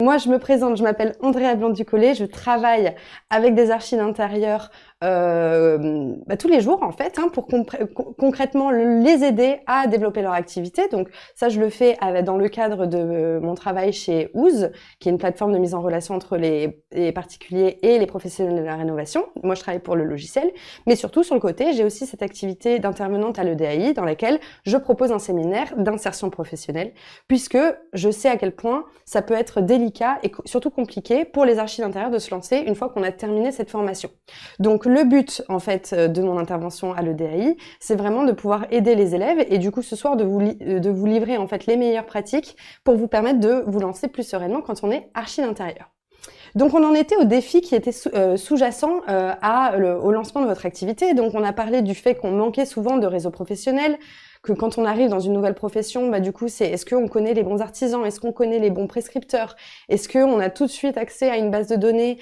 Moi, je me présente, je m'appelle Andrea Blanc-Ducollet, je travaille avec des archis d'intérieur tous les jours en fait, pour concrètement les aider à développer leur activité. Donc ça, je le fais dans le cadre de mon travail chez Ooze, qui est une plateforme de mise en relation entre les particuliers et les professionnels de la rénovation. Moi, je travaille pour le logiciel, mais surtout sur le côté, j'ai aussi cette activité d'intervenante à l'EDAI dans laquelle je propose un séminaire d'insertion professionnelle, puisque je sais à quel point ça peut être délicat et surtout compliqué pour les archis d'intérieur de se lancer une fois qu'on a terminé cette formation. Donc le but en fait de mon intervention à l'EDAI, c'est vraiment de pouvoir aider les élèves et du coup ce soir de vous livrer en fait les meilleures pratiques pour vous permettre de vous lancer plus sereinement quand on est archi d'intérieur. Donc on en était au défi qui était sous-jacent au lancement de votre activité. Donc on a parlé du fait qu'on manquait souvent de réseau professionnel, que quand on arrive dans une nouvelle profession, du coup, c'est est-ce qu'on connaît les bons artisans, est-ce qu'on connaît les bons prescripteurs, est-ce qu'on a tout de suite accès à une base de données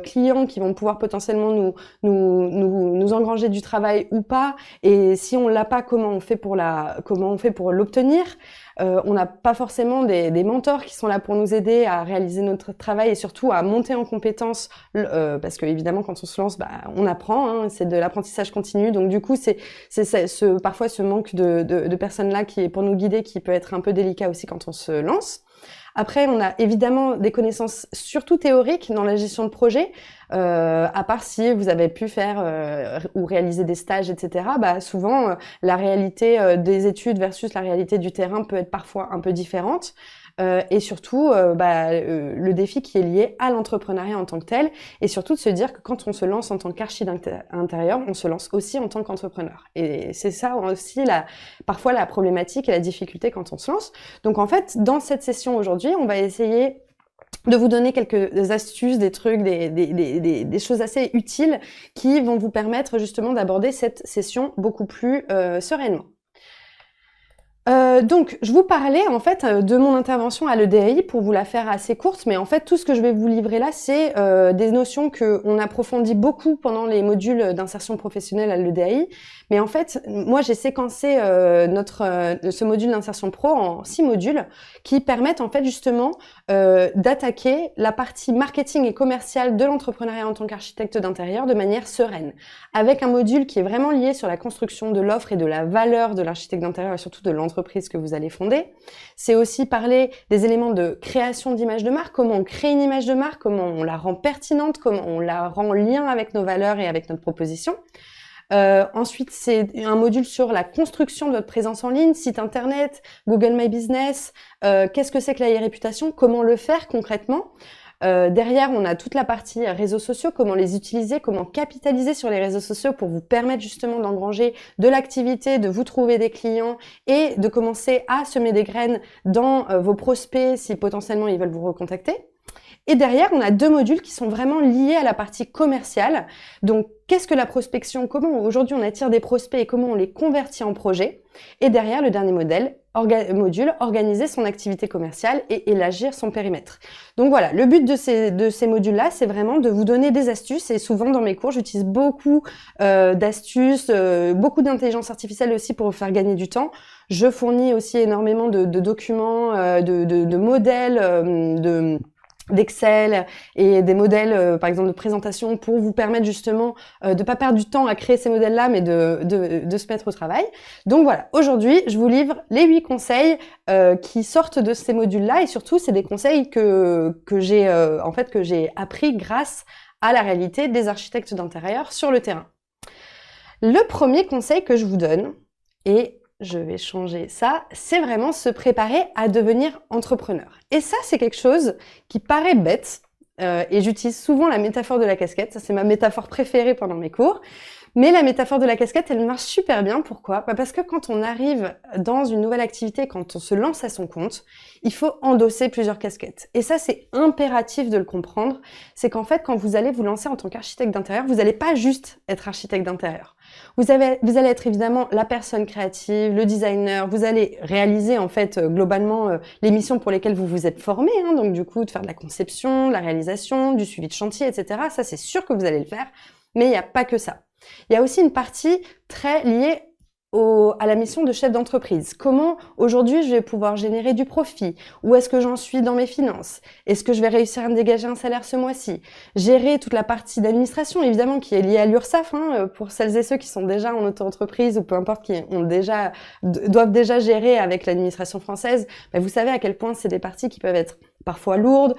clients qui vont pouvoir potentiellement nous engranger du travail ou pas, et si on l'a pas, comment on fait pour l'obtenir. On n'a pas forcément des mentors qui sont là pour nous aider à réaliser notre travail et surtout à monter en compétences, parce que évidemment quand on se lance, on apprend, c'est de l'apprentissage continu. Donc du coup, c'est parfois ce manque de personnes là qui est pour nous guider, qui peut être un peu délicat aussi quand on se lance. Après, on a évidemment des connaissances surtout théoriques dans la gestion de projet, à part si vous avez pu faire ou réaliser des stages, etc. Souvent, la réalité des études versus la réalité du terrain peut être parfois un peu différente. Et surtout, le défi qui est lié à l'entrepreneuriat en tant que tel, et surtout de se dire que quand on se lance en tant qu'archi d'intérieur, on se lance aussi en tant qu'entrepreneur. Et c'est ça aussi parfois la problématique et la difficulté quand on se lance. Donc en fait, dans cette session aujourd'hui, on va essayer de vous donner quelques astuces, des trucs, des choses assez utiles qui vont vous permettre justement d'aborder cette session beaucoup plus sereinement. Donc, je vous parlais en fait de mon intervention à l'EDAI pour vous la faire assez courte, mais en fait tout ce que je vais vous livrer là, c'est des notions que on approfondit beaucoup pendant les modules d'insertion professionnelle à l'EDAI. Mais en fait, moi j'ai séquencé ce module d'insertion pro en 6 modules qui permettent en fait justement d'attaquer la partie marketing et commerciale de l'entrepreneuriat en tant qu'architecte d'intérieur de manière sereine, avec un module qui est vraiment lié sur la construction de l'offre et de la valeur de l'architecte d'intérieur et surtout de l'entreprise que vous allez fonder. C'est aussi parler des éléments de création d'image de marque, comment on crée une image de marque, comment on la rend pertinente, comment on la rend en lien avec nos valeurs et avec notre proposition. Ensuite, c'est un module sur la construction de votre présence en ligne, site internet, Google My Business, qu'est-ce que c'est que la réputation, comment le faire concrètement. Derrière, on a toute la partie réseaux sociaux, comment les utiliser, comment capitaliser sur les réseaux sociaux pour vous permettre justement d'engranger de l'activité, de vous trouver des clients et de commencer à semer des graines dans vos prospects si potentiellement ils veulent vous recontacter. Et derrière, on a 2 modules qui sont vraiment liés à la partie commerciale. Donc, qu'est-ce que la prospection? Comment aujourd'hui on attire des prospects et comment on les convertit en projets? Et derrière, le dernier module, organiser son activité commerciale et élargir son périmètre. Donc voilà, le but de ces modules-là, c'est vraiment de vous donner des astuces. Et souvent dans mes cours, j'utilise beaucoup d'astuces, beaucoup d'intelligence artificielle aussi pour vous faire gagner du temps. Je fournis aussi énormément de documents, de modèles, d'Excel et des modèles par exemple de présentation pour vous permettre justement de pas perdre du temps à créer ces modèles-là mais de se mettre au travail. Donc voilà, aujourd'hui, je vous livre les 8 conseils qui sortent de ces modules-là et surtout c'est des conseils que j'ai appris grâce à la réalité des architectes d'intérieur sur le terrain. Le premier conseil que je vous donne, et je vais changer ça, c'est vraiment se préparer à devenir entrepreneur. Et ça, c'est quelque chose qui paraît bête, et j'utilise souvent la métaphore de la casquette, ça c'est ma métaphore préférée pendant mes cours, mais la métaphore de la casquette, elle marche super bien. Pourquoi? Parce que quand on arrive dans une nouvelle activité, quand on se lance à son compte, il faut endosser plusieurs casquettes. Et ça, c'est impératif de le comprendre. C'est qu'en fait, quand vous allez vous lancer en tant qu'architecte d'intérieur, vous n'allez pas juste être architecte d'intérieur. Vous allez être évidemment la personne créative, le designer, vous allez réaliser en fait globalement les missions pour lesquelles vous vous êtes formé, donc du coup de faire de la conception, de la réalisation, du suivi de chantier, etc. Ça c'est sûr que vous allez le faire, mais il n'y a pas que ça. Il y a aussi une partie très liée à la mission de chef d'entreprise. Comment aujourd'hui je vais pouvoir générer du profit? Où est-ce que j'en suis dans mes finances? Est-ce que je vais réussir à me dégager un salaire ce mois-ci? Gérer toute la partie d'administration, évidemment, qui est liée à l'URSSAF, pour celles et ceux qui sont déjà en auto-entreprise ou peu importe, qui doivent déjà gérer avec l'administration française. Vous savez à quel point c'est des parties qui peuvent être parfois lourdes,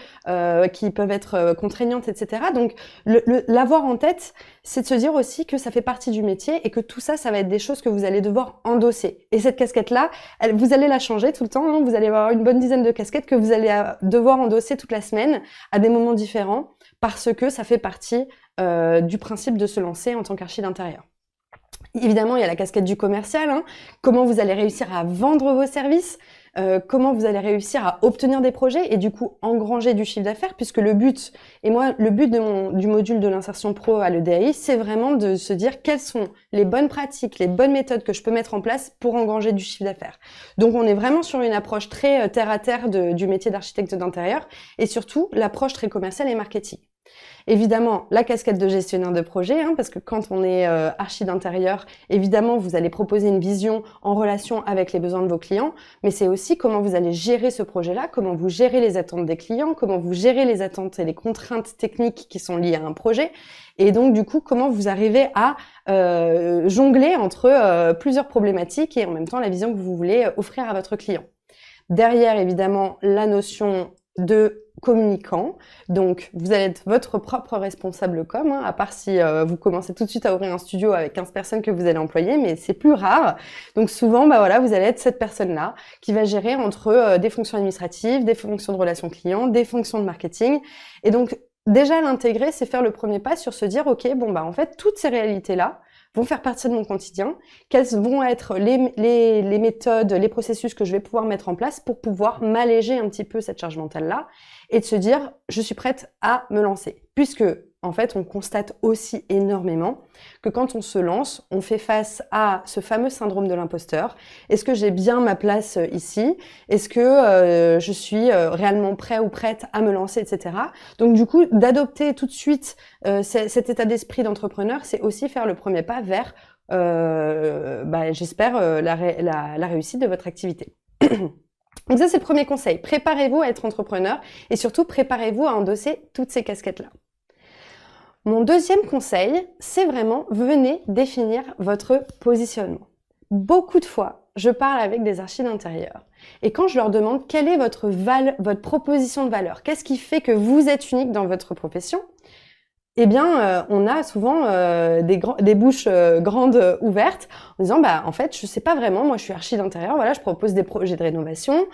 qui peuvent être contraignantes, etc. Donc, l'avoir en tête, c'est de se dire aussi que ça fait partie du métier et que tout ça, ça va être des choses que vous allez devoir endosser. Et cette casquette-là, vous allez la changer tout le temps. Vous allez avoir une bonne dizaine de casquettes que vous allez devoir endosser toute la semaine à des moments différents parce que ça fait partie du principe de se lancer en tant qu'archi d'intérieur. Évidemment, il y a la casquette du commercial. Comment vous allez réussir à vendre vos services, comment vous allez réussir à obtenir des projets et du coup engranger du chiffre d'affaires, puisque le but du module de l'insertion pro à l'EDAI, c'est vraiment de se dire quelles sont les bonnes pratiques, les bonnes méthodes que je peux mettre en place pour engranger du chiffre d'affaires. Donc on est vraiment sur une approche très terre à terre du métier d'architecte d'intérieur et surtout l'approche très commerciale et marketing. Évidemment, la casquette de gestionnaire de projet, parce que quand on est archi d'intérieur, évidemment, vous allez proposer une vision en relation avec les besoins de vos clients, mais c'est aussi comment vous allez gérer ce projet-là, comment vous gérez les attentes des clients, comment vous gérez les attentes et les contraintes techniques qui sont liées à un projet, et donc du coup, comment vous arrivez à jongler entre plusieurs problématiques et en même temps la vision que vous voulez offrir à votre client. Derrière, évidemment, la notion de communicant. Donc, vous allez être votre propre responsable com, à part si vous commencez tout de suite à ouvrir un studio avec 15 personnes que vous allez employer, mais c'est plus rare. Donc, souvent, vous allez être cette personne-là qui va gérer entre des fonctions administratives, des fonctions de relations clients, des fonctions de marketing. Et donc, déjà, l'intégrer, c'est faire le premier pas sur se dire, OK, en fait, toutes ces réalités-là vont faire partie de mon quotidien, quelles vont être les méthodes, les processus que je vais pouvoir mettre en place pour pouvoir m'alléger un petit peu cette charge mentale-là et de se dire, je suis prête à me lancer. Puisque, en fait, on constate aussi énormément que quand on se lance, on fait face à ce fameux syndrome de l'imposteur. Est-ce que j'ai bien ma place ici? Est-ce que je suis réellement prêt ou prête à me lancer, etc. Donc, du coup, d'adopter tout de suite cet état d'esprit d'entrepreneur, c'est aussi faire le premier pas vers, j'espère, la réussite de votre activité. Donc ça, c'est le premier conseil. Préparez-vous à être entrepreneur et surtout, préparez-vous à endosser toutes ces casquettes-là. Mon deuxième conseil, c'est vraiment, venez définir votre positionnement. Beaucoup de fois, je parle avec des archis d'intérieur et quand je leur demande quelle est votre proposition de valeur, qu'est-ce qui fait que vous êtes unique dans votre profession, on a souvent des bouches grandes ouvertes en disant en fait je sais pas vraiment, moi je suis archi d'intérieur, je propose des projets de rénovation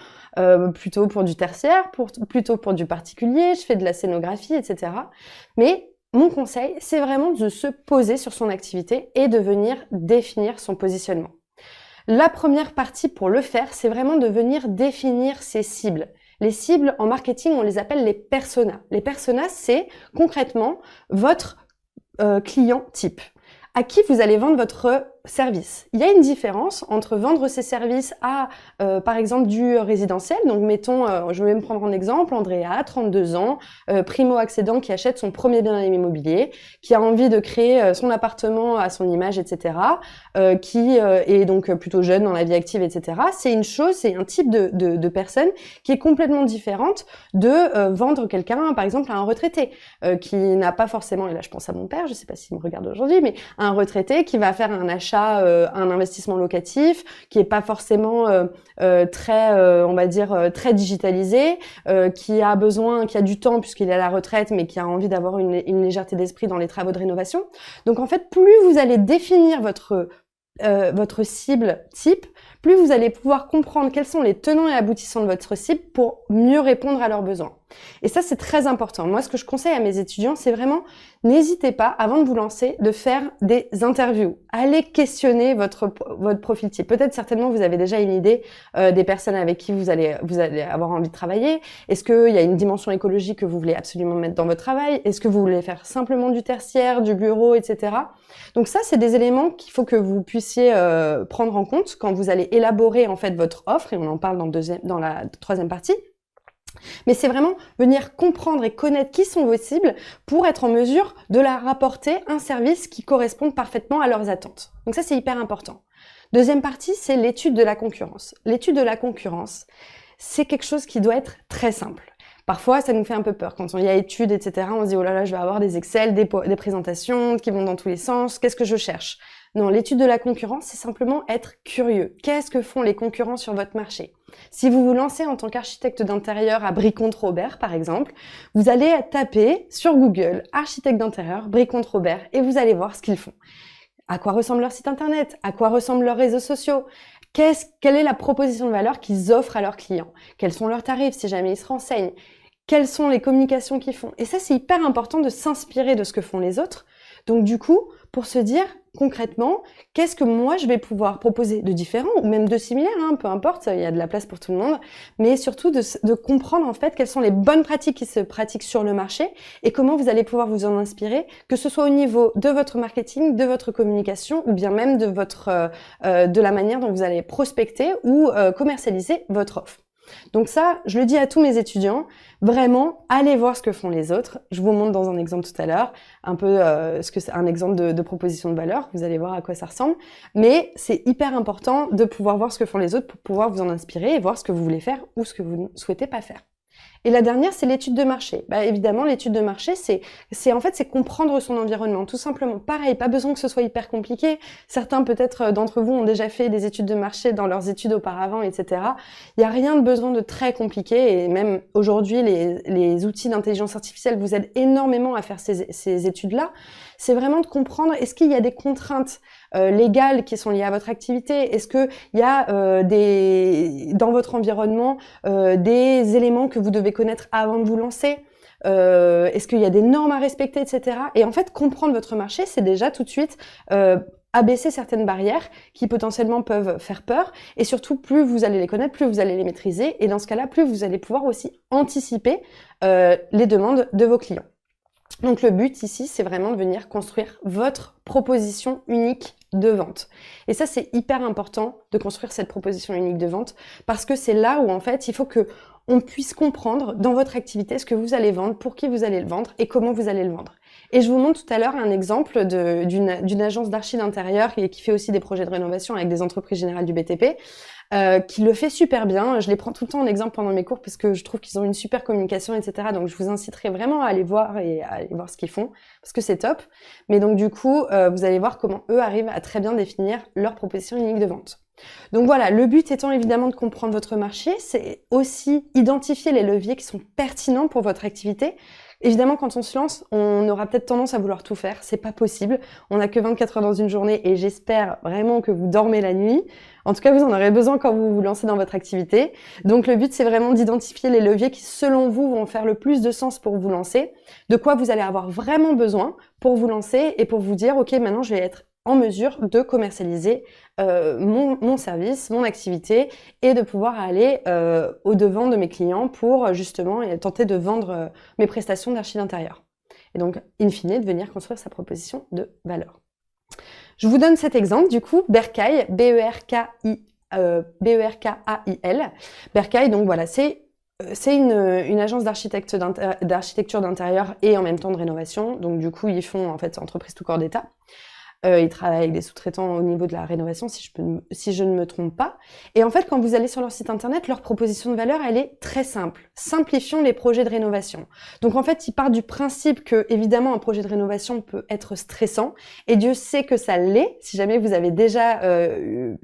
plutôt pour du tertiaire, plutôt pour du particulier, je fais de la scénographie, etc. Mais mon conseil, c'est vraiment de se poser sur son activité et de venir définir son positionnement. La première partie pour le faire, c'est vraiment de venir définir ses cibles. Les cibles, en marketing, on les appelle les personas. Les personas, c'est concrètement votre client type. À qui vous allez vendre votre service. Il y a une différence entre vendre ses services à, par exemple, du résidentiel. Donc, mettons, je vais me prendre un exemple, Andrea, 32 ans, primo-accédant qui achète son premier bien immobilier, qui a envie de créer son appartement à son image, etc., qui est donc plutôt jeune dans la vie active, etc. C'est une chose, c'est un type de personne qui est complètement différente de vendre quelqu'un, par exemple, à un retraité, qui n'a pas forcément, et là je pense à mon père, je sais pas s'il me regarde aujourd'hui, mais un retraité qui va faire un achat, un investissement locatif qui est pas forcément très digitalisé, qui a du temps puisqu'il est à la retraite mais qui a envie d'avoir une légèreté d'esprit dans les travaux de rénovation. Donc en fait, plus vous allez définir votre cible type, plus vous allez pouvoir comprendre quels sont les tenants et aboutissants de votre cible pour mieux répondre à leurs besoins. Et ça, c'est très important. Moi, ce que je conseille à mes étudiants, c'est vraiment, n'hésitez pas, avant de vous lancer, de faire des interviews. Allez questionner votre profil type. Peut-être, certainement, vous avez déjà une idée des personnes avec qui vous allez avoir envie de travailler. Est-ce qu'il y a une dimension écologique que vous voulez absolument mettre dans votre travail? Est-ce que vous voulez faire simplement du tertiaire, du bureau, etc. Donc ça, c'est des éléments qu'il faut que vous puissiez prendre en compte quand vous allez élaborer en fait votre offre, et on en parle dans la troisième partie. Mais c'est vraiment venir comprendre et connaître qui sont vos cibles pour être en mesure de leur apporter un service qui corresponde parfaitement à leurs attentes. Donc ça, c'est hyper important. Deuxième partie, c'est l'étude de la concurrence. L'étude de la concurrence, c'est quelque chose qui doit être très simple. Parfois, ça nous fait un peu peur. Quand il y a études, etc., on se dit « Oh là là, je vais avoir des Excel, des présentations qui vont dans tous les sens. Qu'est-ce que je cherche ?» Non, l'étude de la concurrence, c'est simplement être curieux. Qu'est-ce que font les concurrents sur votre marché? Si vous vous lancez en tant qu'architecte d'intérieur à Brie-Comte-Robert, par exemple, vous allez taper sur Google « Architecte d'intérieur, Brie-Comte-Robert » et vous allez voir ce qu'ils font. À quoi ressemble leur site internet? À quoi ressemblent leurs réseaux sociaux? Quelle est la proposition de valeur qu'ils offrent à leurs clients? Quels sont leurs tarifs si jamais ils se renseignent? Quelles sont les communications qu'ils font? Et ça, c'est hyper important de s'inspirer de ce que font les autres. Donc du coup, pour se dire concrètement, qu'est-ce que moi je vais pouvoir proposer de différent ou même de similaire, hein, peu importe, il y a de la place pour tout le monde, mais surtout de comprendre en fait quelles sont les bonnes pratiques qui se pratiquent sur le marché et comment vous allez pouvoir vous en inspirer, que ce soit au niveau de votre marketing, de votre communication ou bien même de de la manière dont vous allez prospecter ou commercialiser votre offre. Donc ça, je le dis à tous mes étudiants, vraiment, allez voir ce que font les autres. Je vous montre dans un exemple tout à l'heure, un peu ce que c'est un exemple de proposition de valeur. Vous allez voir à quoi ça ressemble. Mais c'est hyper important de pouvoir voir ce que font les autres pour pouvoir vous en inspirer et voir ce que vous voulez faire ou ce que vous ne souhaitez pas faire. Et la dernière, c'est l'étude de marché. Bah, évidemment, l'étude de marché, c'est comprendre son environnement, tout simplement. Pareil, pas besoin que ce soit hyper compliqué. Certains, peut-être, d'entre vous ont déjà fait des études de marché dans leurs études auparavant, etc. Il n'y a rien de besoin de très compliqué. Et même aujourd'hui, les outils d'intelligence artificielle vous aident énormément à faire ces études-là. C'est vraiment de comprendre, est-ce qu'il y a des contraintes légales qui sont liées à votre activité? Est-ce qu'il y a dans votre environnement des éléments que vous devez connaître avant de vous lancer? Est-ce qu'il y a des normes à respecter, etc. Et en fait, comprendre votre marché, c'est déjà tout de suite abaisser certaines barrières qui potentiellement peuvent faire peur. Et surtout, plus vous allez les connaître, plus vous allez les maîtriser. Et dans ce cas-là, plus vous allez pouvoir aussi anticiper les demandes de vos clients. Donc le but ici, c'est vraiment de venir construire votre proposition unique de vente. Et ça, c'est hyper important de construire cette proposition unique de vente parce que c'est là où en fait, il faut que on puisse comprendre dans votre activité ce que vous allez vendre, pour qui vous allez le vendre et comment vous allez le vendre. Et je vous montre tout à l'heure un exemple d'une agence d'archi d'intérieur qui fait aussi des projets de rénovation avec des entreprises générales du BTP. Qui le fait super bien. Je les prends tout le temps en exemple pendant mes cours parce que je trouve qu'ils ont une super communication, etc. Donc, je vous inciterai vraiment à aller voir et à aller voir ce qu'ils font parce que c'est top. Mais donc, du coup, vous allez voir comment eux arrivent à très bien définir leur proposition unique de vente. Donc voilà, le but étant évidemment de comprendre votre marché, c'est aussi identifier les leviers qui sont pertinents pour votre activité. Évidemment, quand on se lance, on aura peut-être tendance à vouloir tout faire. C'est pas possible. On n'a que 24 heures dans une journée et j'espère vraiment que vous dormez la nuit. En tout cas, vous en aurez besoin quand vous vous lancez dans votre activité. Donc, le but, c'est vraiment d'identifier les leviers qui, selon vous, vont faire le plus de sens pour vous lancer. De quoi vous allez avoir vraiment besoin pour vous lancer et pour vous dire, OK, maintenant, je vais être en mesure de commercialiser mon service, mon activité et de pouvoir aller au-devant de mes clients pour justement tenter de vendre mes prestations d'archi d'intérieur. Et donc, in fine, de venir construire sa proposition de valeur. Je vous donne cet exemple, du coup, Berkail, B-E-R-K-A-I-L. Berkail, donc voilà, c'est une agence d'architecture d'intérieur et en même temps de rénovation. Donc, du coup, ils font, en fait, entreprise tout corps d'État. Ils travaillent avec des sous-traitants au niveau de la rénovation, si je ne me trompe pas. Et en fait, quand vous allez sur leur site internet, leur proposition de valeur, elle est très simple. Simplifions les projets de rénovation. Donc en fait, ils partent du principe que, évidemment, un projet de rénovation peut être stressant. Et Dieu sait que ça l'est. Si jamais vous avez déjà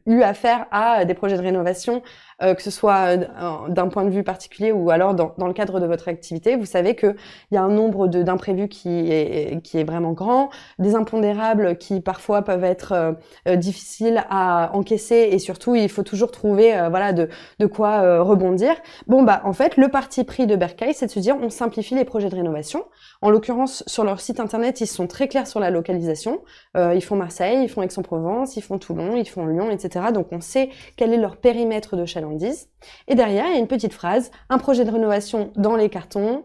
eu affaire à des projets de rénovation, que ce soit d'un point de vue particulier ou alors dans le cadre de votre activité, vous savez qu'il y a un nombre d'imprévus qui est vraiment grand, des impondérables qui parfois peuvent être difficiles à encaisser et surtout il faut toujours trouver de quoi rebondir. Bon bah en fait le parti pris de Berkail, c'est de se dire on simplifie les projets de rénovation. En l'occurrence sur leur site internet ils sont très clairs sur la localisation. Ils font Marseille, ils font Aix-en-Provence, ils font Toulon, ils font Lyon, etc. Donc on sait quel est leur périmètre de chalandise. Et derrière, il y a une petite phrase, un projet de rénovation dans les cartons,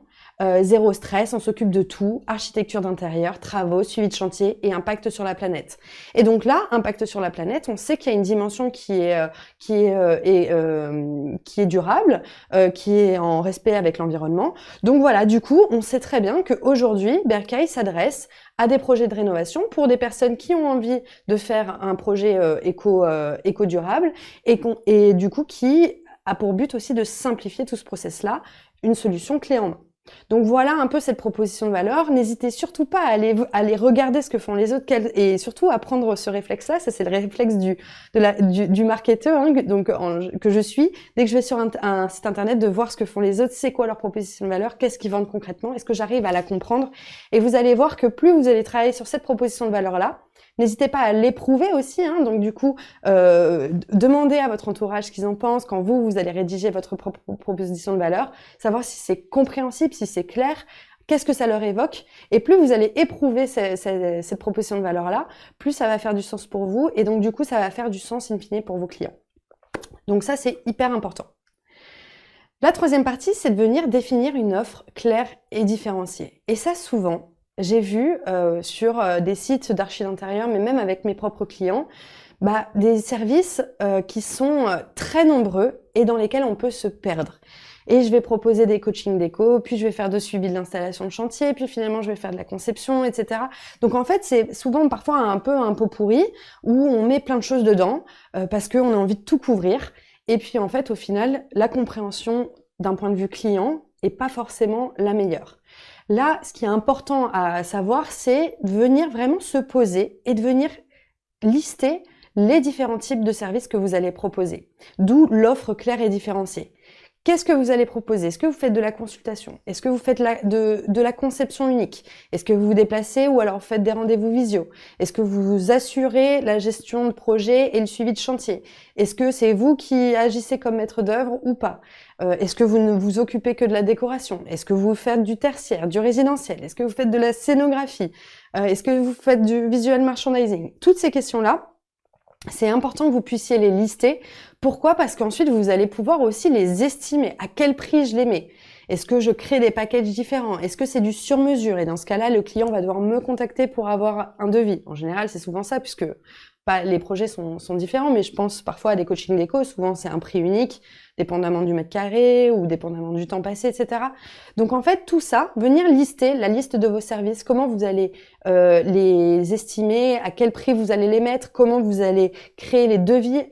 zéro stress, on s'occupe de tout, architecture d'intérieur, travaux, suivi de chantier et impact sur la planète. Et donc là, impact sur la planète, on sait qu'il y a une dimension qui est durable, qui est en respect avec l'environnement. Donc voilà, du coup, on sait très bien qu'aujourd'hui, Bercail s'adresse à des projets de rénovation pour des personnes qui ont envie de faire un projet éco-durable et du coup qui a pour but aussi de simplifier tout ce process-là, une solution clé en main. Donc voilà un peu cette proposition de valeur. N'hésitez surtout pas à aller regarder ce que font les autres et surtout à prendre ce réflexe-là. Ça, c'est le réflexe du marketeur que je suis. Dès que je vais sur un site internet, de voir ce que font les autres, c'est quoi leur proposition de valeur, qu'est-ce qu'ils vendent concrètement, est-ce que j'arrive à la comprendre. Et vous allez voir que plus vous allez travailler sur cette proposition de valeur-là, n'hésitez pas à l'éprouver aussi, donc du coup, demandez à votre entourage ce qu'ils en pensent quand vous allez rédiger votre propre proposition de valeur, savoir si c'est compréhensible, si c'est clair, qu'est-ce que ça leur évoque, et plus vous allez éprouver cette proposition de valeur-là, plus ça va faire du sens pour vous, et donc du coup, ça va faire du sens in fine pour vos clients. Donc ça, c'est hyper important. La troisième partie, c'est de venir définir une offre claire et différenciée. Et ça, souvent, j'ai vu sur des sites d'archi d'intérieur, mais même avec mes propres clients, des services qui sont très nombreux et dans lesquels on peut se perdre. Et je vais proposer des coachings déco, puis je vais faire de suivi de l'installation de chantier, puis finalement je vais faire de la conception, etc. Donc en fait, c'est souvent parfois un pot pourri où on met plein de choses dedans parce qu'on a envie de tout couvrir. Et puis en fait, au final, la compréhension d'un point de vue client est pas forcément la meilleure. Là, ce qui est important à savoir, c'est de venir vraiment se poser et de venir lister les différents types de services que vous allez proposer. D'où l'offre claire et différenciée. Qu'est-ce que vous allez proposer? Est-ce que vous faites de la consultation? Est-ce que vous faites de la conception unique? Est-ce que vous vous déplacez ou alors vous faites des rendez-vous visio? Est-ce que vous assurez la gestion de projet et le suivi de chantier? Est-ce que c'est vous qui agissez comme maître d'œuvre ou pas? Est-ce que vous ne vous occupez que de la décoration? Est-ce que vous faites du tertiaire, du résidentiel? Est-ce que vous faites de la scénographie? Est-ce que vous faites du visual merchandising? Toutes ces questions-là, c'est important que vous puissiez les lister. Pourquoi? Parce qu'ensuite, vous allez pouvoir aussi les estimer. À quel prix je les mets? Est-ce que je crée des packages différents? Est-ce que c'est du sur-mesure? Et dans ce cas-là, le client va devoir me contacter pour avoir un devis. En général, c'est souvent ça, puisque les projets sont différents, mais je pense parfois à des coachings déco. Souvent, c'est un prix unique, dépendamment du mètre carré ou dépendamment du temps passé, etc. Donc, en fait, tout ça, venir lister la liste de vos services, comment vous allez les estimer, à quel prix vous allez les mettre, comment vous allez créer les devis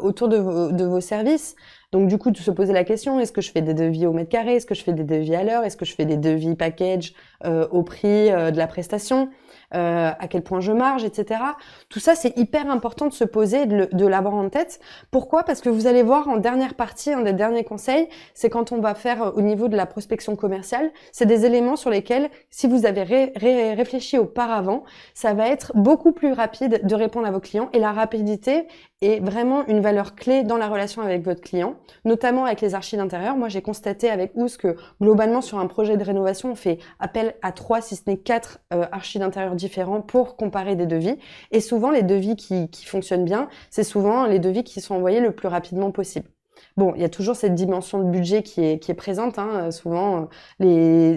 autour de vos services. Donc, du coup, de se poser la question, est-ce que je fais des devis au mètre carré? Est-ce que je fais des devis à l'heure? Est-ce que je fais des devis package au prix de la prestation? À quel point je marge, etc. Tout ça, c'est hyper important de se poser, de l'avoir en tête. Pourquoi? Parce que vous allez voir en dernière partie, un des derniers conseils, c'est quand on va faire au niveau de la prospection commerciale, c'est des éléments sur lesquels, si vous avez réfléchi auparavant, ça va être beaucoup plus rapide de répondre à vos clients, et la rapidité est vraiment une valeur clé dans la relation avec votre client, notamment avec les archis d'intérieur. Moi, j'ai constaté avec Ous que globalement, sur un projet de rénovation, on fait appel à 3, si ce n'est 4 archis d'intérieur différents pour comparer des devis. Et souvent, les devis qui fonctionnent bien, c'est souvent les devis qui sont envoyés le plus rapidement possible. Bon, il y a toujours cette dimension de budget qui est présente. Souvent,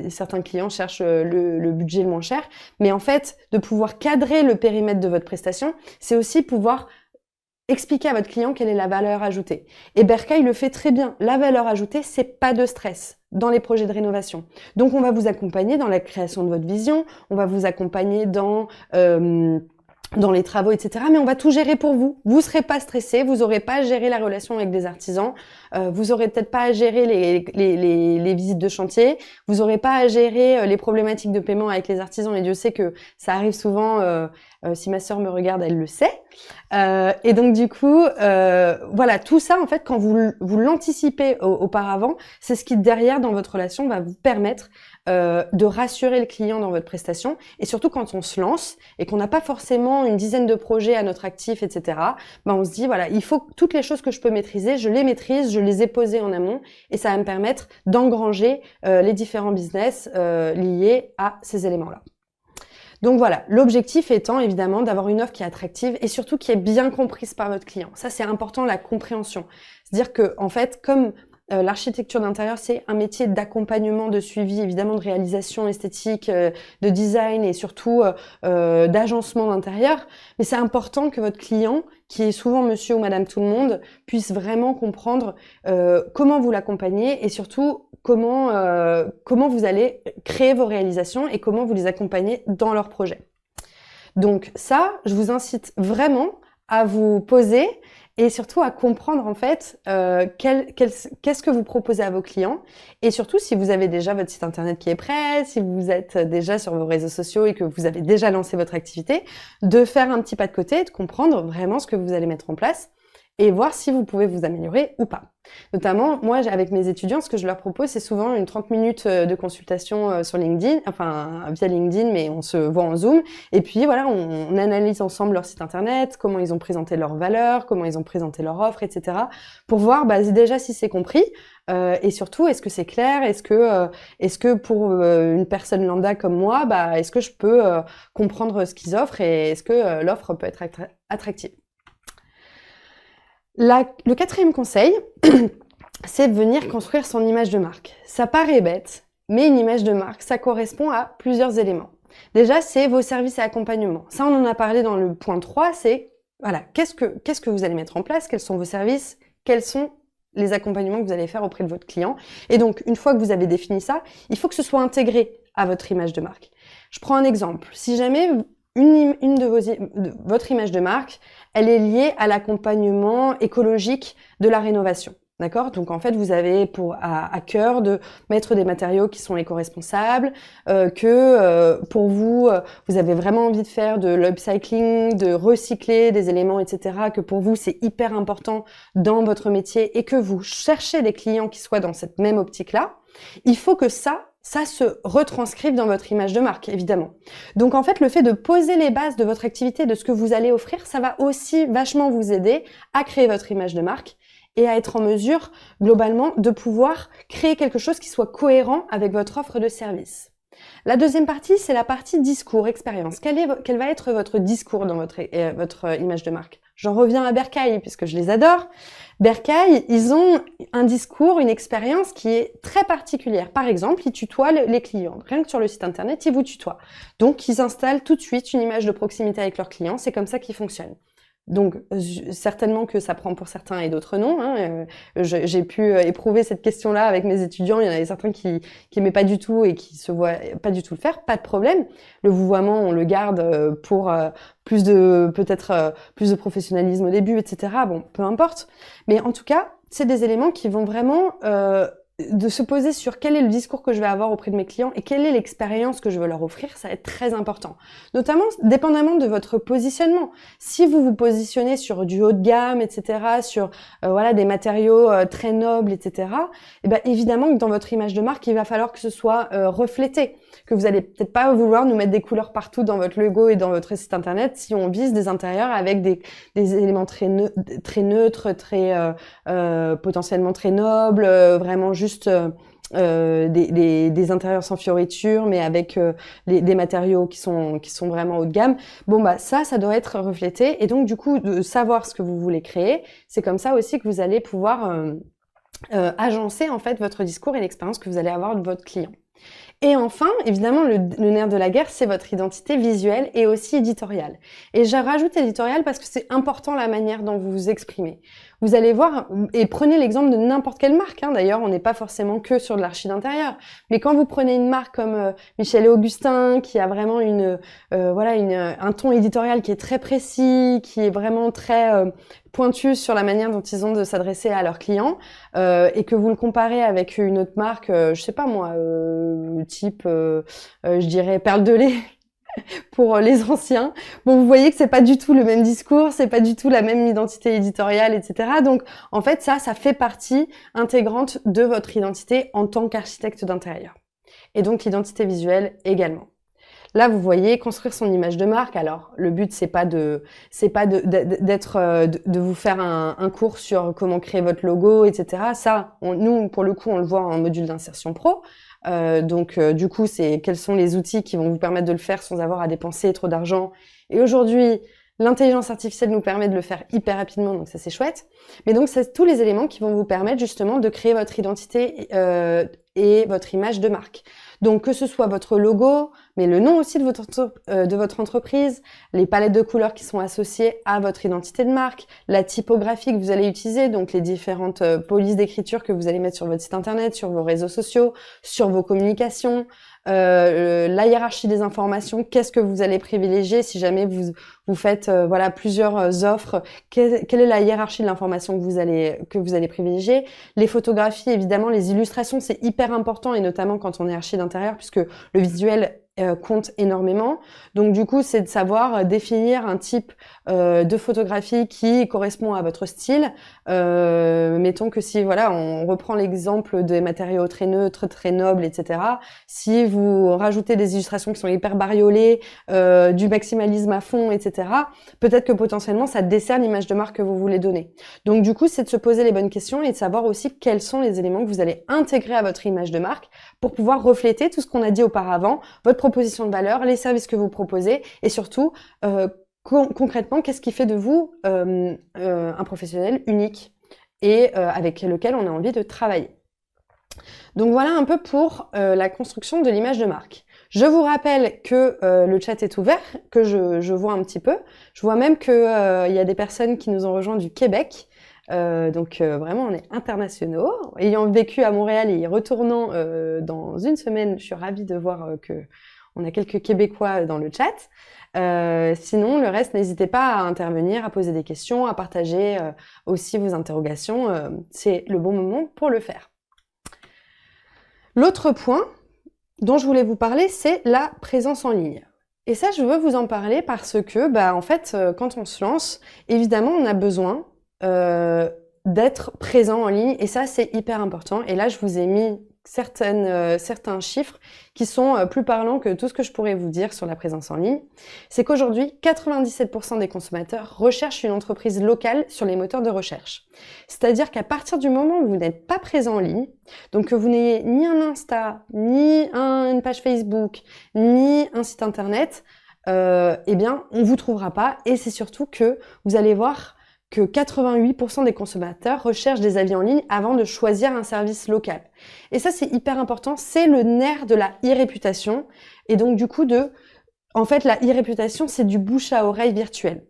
certains clients cherchent le budget le moins cher. Mais en fait, de pouvoir cadrer le périmètre de votre prestation, c'est aussi pouvoir expliquer à votre client quelle est la valeur ajoutée. Et Bercail le fait très bien. La valeur ajoutée, c'est pas de stress dans les projets de rénovation. Donc, on va vous accompagner dans la création de votre vision, on va vous accompagner dans les travaux, etc. Mais on va tout gérer pour vous. Vous serez pas stressé, vous aurez pas à gérer la relation avec des artisans, vous aurez peut-être pas à gérer les visites de chantier, vous aurez pas à gérer les problématiques de paiement avec les artisans. Et Dieu sait que ça arrive souvent. Si ma sœur me regarde, elle le sait. Et donc du coup, voilà, tout ça en fait, quand vous l'anticipez auparavant, c'est ce qui derrière dans votre relation va vous permettre de rassurer le client dans votre prestation. Et surtout quand on se lance et qu'on n'a pas forcément une dizaine de projets à notre actif, etc. On se dit voilà, il faut que toutes les choses que je peux maîtriser, je les maîtrise, je les ai posées en amont, et ça va me permettre d'engranger les différents business liés à ces éléments-là. Donc voilà, l'objectif étant évidemment d'avoir une offre qui est attractive et surtout qui est bien comprise par votre client. Ça, c'est important, la compréhension. C'est-à-dire que, en fait, comme l'architecture d'intérieur, c'est un métier d'accompagnement, de suivi, évidemment de réalisation esthétique, de design et surtout d'agencement d'intérieur. Mais c'est important que votre client, qui est souvent monsieur ou madame tout le monde, puisse vraiment comprendre comment vous l'accompagnez et surtout comment vous allez créer vos réalisations et comment vous les accompagnez dans leurs projets. Donc ça, je vous incite vraiment à vous poser et surtout à comprendre en fait qu'est-ce que vous proposez à vos clients et surtout si vous avez déjà votre site internet qui est prêt, si vous êtes déjà sur vos réseaux sociaux et que vous avez déjà lancé votre activité, de faire un petit pas de côté, de comprendre vraiment ce que vous allez mettre en place et voir si vous pouvez vous améliorer ou pas. Notamment, moi, avec mes étudiants, ce que je leur propose, c'est souvent une 30 minutes de consultation sur LinkedIn, enfin via LinkedIn, mais on se voit en Zoom. Et puis voilà, on analyse ensemble leur site internet, comment ils ont présenté leurs valeurs, comment ils ont présenté leur offre, etc. Pour voir déjà si c'est compris et surtout, est-ce que c'est clair, est-ce que pour une personne lambda comme moi, est-ce que je peux comprendre ce qu'ils offrent et est-ce que l'offre peut être attractive. Le quatrième conseil, c'est de venir construire son image de marque. Ça paraît bête, mais une image de marque, ça correspond à plusieurs éléments. Déjà, c'est vos services et accompagnements. Ça, on en a parlé dans le point 3, c'est voilà, qu'est-ce que vous allez mettre en place, quels sont vos services, quels sont les accompagnements que vous allez faire auprès de votre client. Et donc, une fois que vous avez défini ça, il faut que ce soit intégré à votre image de marque. Je prends un exemple. Si jamais votre image de marque, elle est liée à l'accompagnement écologique de la rénovation. D'accord? Donc en fait, vous avez à cœur de mettre des matériaux qui sont éco-responsables, pour vous, vous avez vraiment envie de faire de l'upcycling, de recycler des éléments, etc., que pour vous, c'est hyper important dans votre métier et que vous cherchez des clients qui soient dans cette même optique-là, il faut que ça se retranscrive dans votre image de marque, évidemment. Donc, en fait, le fait de poser les bases de votre activité, de ce que vous allez offrir, ça va aussi vachement vous aider à créer votre image de marque et à être en mesure, globalement, de pouvoir créer quelque chose qui soit cohérent avec votre offre de service. La deuxième partie, c'est la partie discours, expérience. Quel va être votre discours dans votre image de marque? J'en reviens à Bercail, puisque je les adore. Bercail, ils ont un discours, une expérience qui est très particulière. Par exemple, ils tutoient les clients. Rien que sur le site internet, ils vous tutoient. Donc, ils installent tout de suite une image de proximité avec leurs clients. C'est comme ça qu'ils fonctionnent. Donc, certainement que ça prend pour certains et d'autres non. J'ai pu éprouver cette question-là avec mes étudiants. Il y en avait certains qui aimaient pas du tout et qui se voient pas du tout le faire. Pas de problème. Le vouvoiement, on le garde pour plus de professionnalisme au début, etc. Bon, peu importe. Mais en tout cas, c'est des éléments qui vont vraiment de se poser sur quel est le discours que je vais avoir auprès de mes clients et quelle est l'expérience que je veux leur offrir, ça va être très important. Notamment, dépendamment de votre positionnement. Si vous vous positionnez sur du haut de gamme, etc., sur des matériaux très nobles, etc., évidemment que dans votre image de marque, il va falloir que ce soit reflété. Que vous allez peut-être pas vouloir nous mettre des couleurs partout dans votre logo et dans votre site internet si on vise des intérieurs avec des éléments très neutres, très potentiellement très nobles, vraiment juste des intérieurs sans fioritures mais avec des matériaux qui sont vraiment haut de gamme. Bon ça doit être reflété et donc du coup de savoir ce que vous voulez créer, c'est comme ça aussi que vous allez pouvoir agencer en fait votre discours et l'expérience que vous allez avoir de votre client. Et enfin, évidemment, le nerf de la guerre, c'est votre identité visuelle et aussi éditoriale. Et je rajoute éditoriale parce que c'est important la manière dont vous vous exprimez. Vous allez voir, et prenez l'exemple de n'importe quelle marque, d'ailleurs, on n'est pas forcément que sur de l'archi d'intérieur. Mais quand vous prenez une marque comme Michel et Augustin, qui a vraiment un ton éditorial qui est très précis, qui est vraiment très pointu sur la manière dont ils ont de s'adresser à leurs clients, et que vous le comparez avec une autre marque, je sais pas moi, type, je dirais Perle de lait pour les anciens. Bon, vous voyez que c'est pas du tout le même discours, c'est pas du tout la même identité éditoriale, etc. Donc, en fait, ça fait partie intégrante de votre identité en tant qu'architecte d'intérieur. Et donc, l'identité visuelle également. Là, vous voyez, construire son image de marque. Alors, le but, c'est pas de vous faire un cours sur comment créer votre logo, etc. Ça, nous, pour le coup, on le voit en module d'insertion pro. Du coup, c'est quels sont les outils qui vont vous permettre de le faire sans avoir à dépenser trop d'argent. Et aujourd'hui, L'intelligence artificielle nous permet de le faire hyper rapidement, donc ça c'est chouette. Mais donc c'est tous les éléments qui vont vous permettre justement de créer votre identité et votre image de marque. Donc que ce soit votre logo, mais le nom aussi de votre entreprise, les palettes de couleurs qui sont associées à votre identité de marque, la typographie que vous allez utiliser, donc les différentes polices d'écriture que vous allez mettre sur votre site internet, sur vos réseaux sociaux, sur vos communications, la hiérarchie des informations, qu'est-ce que vous allez privilégier si jamais vous faites voilà plusieurs offres, quelle est la hiérarchie de l'information que vous allez privilégier, les photographies évidemment, les illustrations, c'est hyper important et notamment quand on est archi d'intérieur puisque le visuel compte énormément. Donc du coup, c'est de savoir définir un type de photographie qui correspond à votre style. Mettons que si voilà, on reprend l'exemple des matériaux très neutres, très nobles, etc. Si vous rajoutez des illustrations qui sont hyper bariolées, du maximalisme à fond, etc. Peut-être que potentiellement ça dessert l'image de marque que vous voulez donner. Donc du coup, c'est de se poser les bonnes questions et de savoir aussi quels sont les éléments que vous allez intégrer à votre image de marque pour pouvoir refléter tout ce qu'on a dit auparavant, votre proposition de valeur, les services que vous proposez et surtout concrètement, qu'est-ce qui fait de vous un professionnel unique et avec lequel on a envie de travailler. Donc voilà un peu pour la construction de l'image de marque. Je vous rappelle que le chat est ouvert, que je vois un petit peu. Je vois même que y a des personnes qui nous ont rejoints du Québec. Donc vraiment, on est internationaux. Ayant vécu à Montréal et y retournant dans une semaine, je suis ravie de voir que on a quelques Québécois dans le chat. Sinon, le reste, n'hésitez pas à intervenir, à poser des questions, à partager aussi vos interrogations. C'est le bon moment pour le faire. L'autre point dont je voulais vous parler, c'est la présence en ligne. Et ça, je veux vous en parler parce que, en fait, quand on se lance, évidemment, on a besoin d'être présent en ligne. Et ça, c'est hyper important. Et là, je vous ai mis certains chiffres qui sont plus parlants que tout ce que je pourrais vous dire sur la présence en ligne. C'est qu'aujourd'hui, 97% des consommateurs recherchent une entreprise locale sur les moteurs de recherche. C'est-à-dire qu'à partir du moment où vous n'êtes pas présent en ligne, donc que vous n'ayez ni un Insta, ni une page Facebook, ni un site internet, eh bien, on vous trouvera pas. Et c'est surtout que vous allez voir que 88% des consommateurs recherchent des avis en ligne avant de choisir un service local. Et ça, c'est hyper important. C'est le nerf de la e-réputation. Et donc, du coup, en fait, la e-réputation, c'est du bouche à oreille virtuel.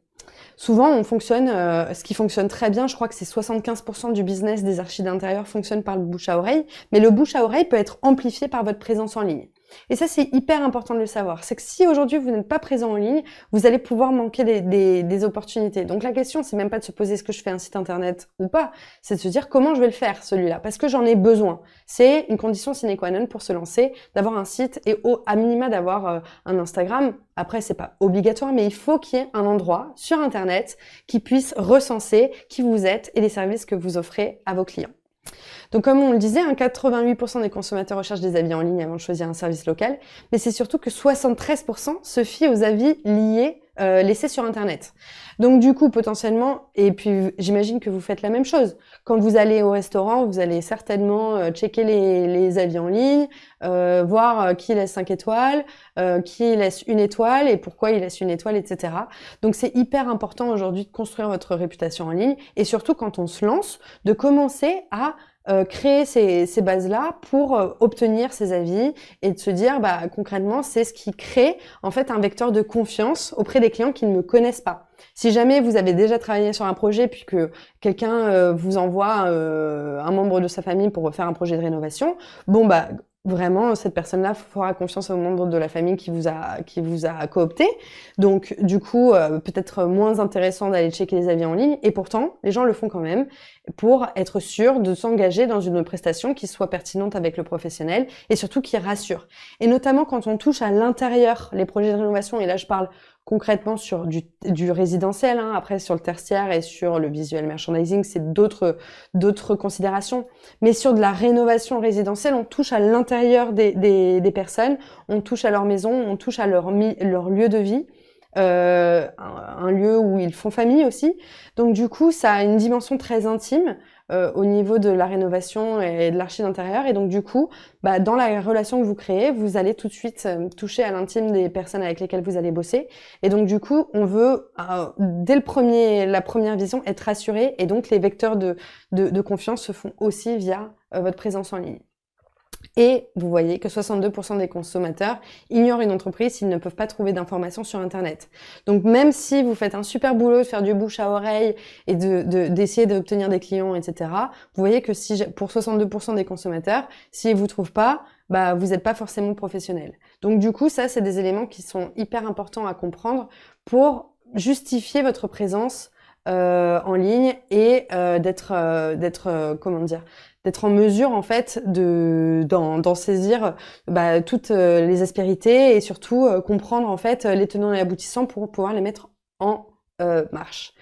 Souvent, on fonctionne, ce qui fonctionne très bien, je crois que c'est 75% du business des archis d'intérieur fonctionne par le bouche à oreille, mais le bouche à oreille peut être amplifié par votre présence en ligne. Et ça, c'est hyper important de le savoir. C'est que si aujourd'hui vous n'êtes pas présent en ligne, vous allez pouvoir manquer des opportunités. Donc la question, c'est même pas de se poser est-ce que je fais un site internet ou pas, c'est de se dire comment je vais le faire celui-là, parce que j'en ai besoin. C'est une condition sine qua non pour se lancer, d'avoir un site et à minima d'avoir un Instagram. Après, c'est pas obligatoire, mais il faut qu'il y ait un endroit sur internet qui puisse recenser qui vous êtes et les services que vous offrez à vos clients. Donc comme on le disait, 88% des consommateurs recherchent des avis en ligne avant de choisir un service local, mais c'est surtout que 73% se fient aux avis laissés sur Internet. Donc du coup, potentiellement, et puis j'imagine que vous faites la même chose. Quand vous allez au restaurant, vous allez certainement checker les avis en ligne, voir qui laisse 5 étoiles, qui laisse 1 étoile et pourquoi il laisse 1 étoile, etc. Donc c'est hyper important aujourd'hui de construire votre réputation en ligne et surtout quand on se lance, de commencer à créer ces bases-là pour obtenir ces avis et de se dire concrètement c'est ce qui crée en fait un vecteur de confiance auprès des clients qui ne me connaissent pas. Si jamais vous avez déjà travaillé sur un projet puis que quelqu'un vous envoie un membre de sa famille pour faire un projet de rénovation, vraiment, cette personne-là fera confiance aux membres de la famille qui vous a coopté. Donc, du coup, peut-être moins intéressant d'aller checker les avis en ligne. Et pourtant, les gens le font quand même pour être sûr de s'engager dans une prestation qui soit pertinente avec le professionnel et surtout qui rassure. Et notamment quand on touche à l'intérieur, les projets de rénovation, et là je parle concrètement sur du résidentiel, après sur le tertiaire et sur le visual merchandising, c'est d'autres considérations. Mais sur de la rénovation résidentielle, on touche à l'intérieur des personnes, on touche à leur maison, on touche à leur lieu de vie, un lieu où ils font famille aussi. Donc du coup, ça a une dimension très intime au niveau de la rénovation et de l'archi d'intérieur. Et donc du coup, dans la relation que vous créez, vous allez tout de suite toucher à l'intime des personnes avec lesquelles vous allez bosser. Et donc du coup, on veut dès la première vision être rassuré. Et donc les vecteurs de confiance se font aussi via votre présence en ligne. Et vous voyez que 62% des consommateurs ignorent une entreprise s'ils ne peuvent pas trouver d'informations sur Internet. Donc même si vous faites un super boulot de faire du bouche à oreille et d'essayer d'obtenir des clients, etc., vous voyez que pour 62% des consommateurs, s'ils vous trouvent pas, vous n'êtes pas forcément professionnel. Donc du coup, ça, c'est des éléments qui sont hyper importants à comprendre pour justifier votre présence en ligne et d'être en mesure en fait d'en saisir toutes les aspérités et surtout comprendre en fait les tenants et aboutissants pour pouvoir les mettre en marche.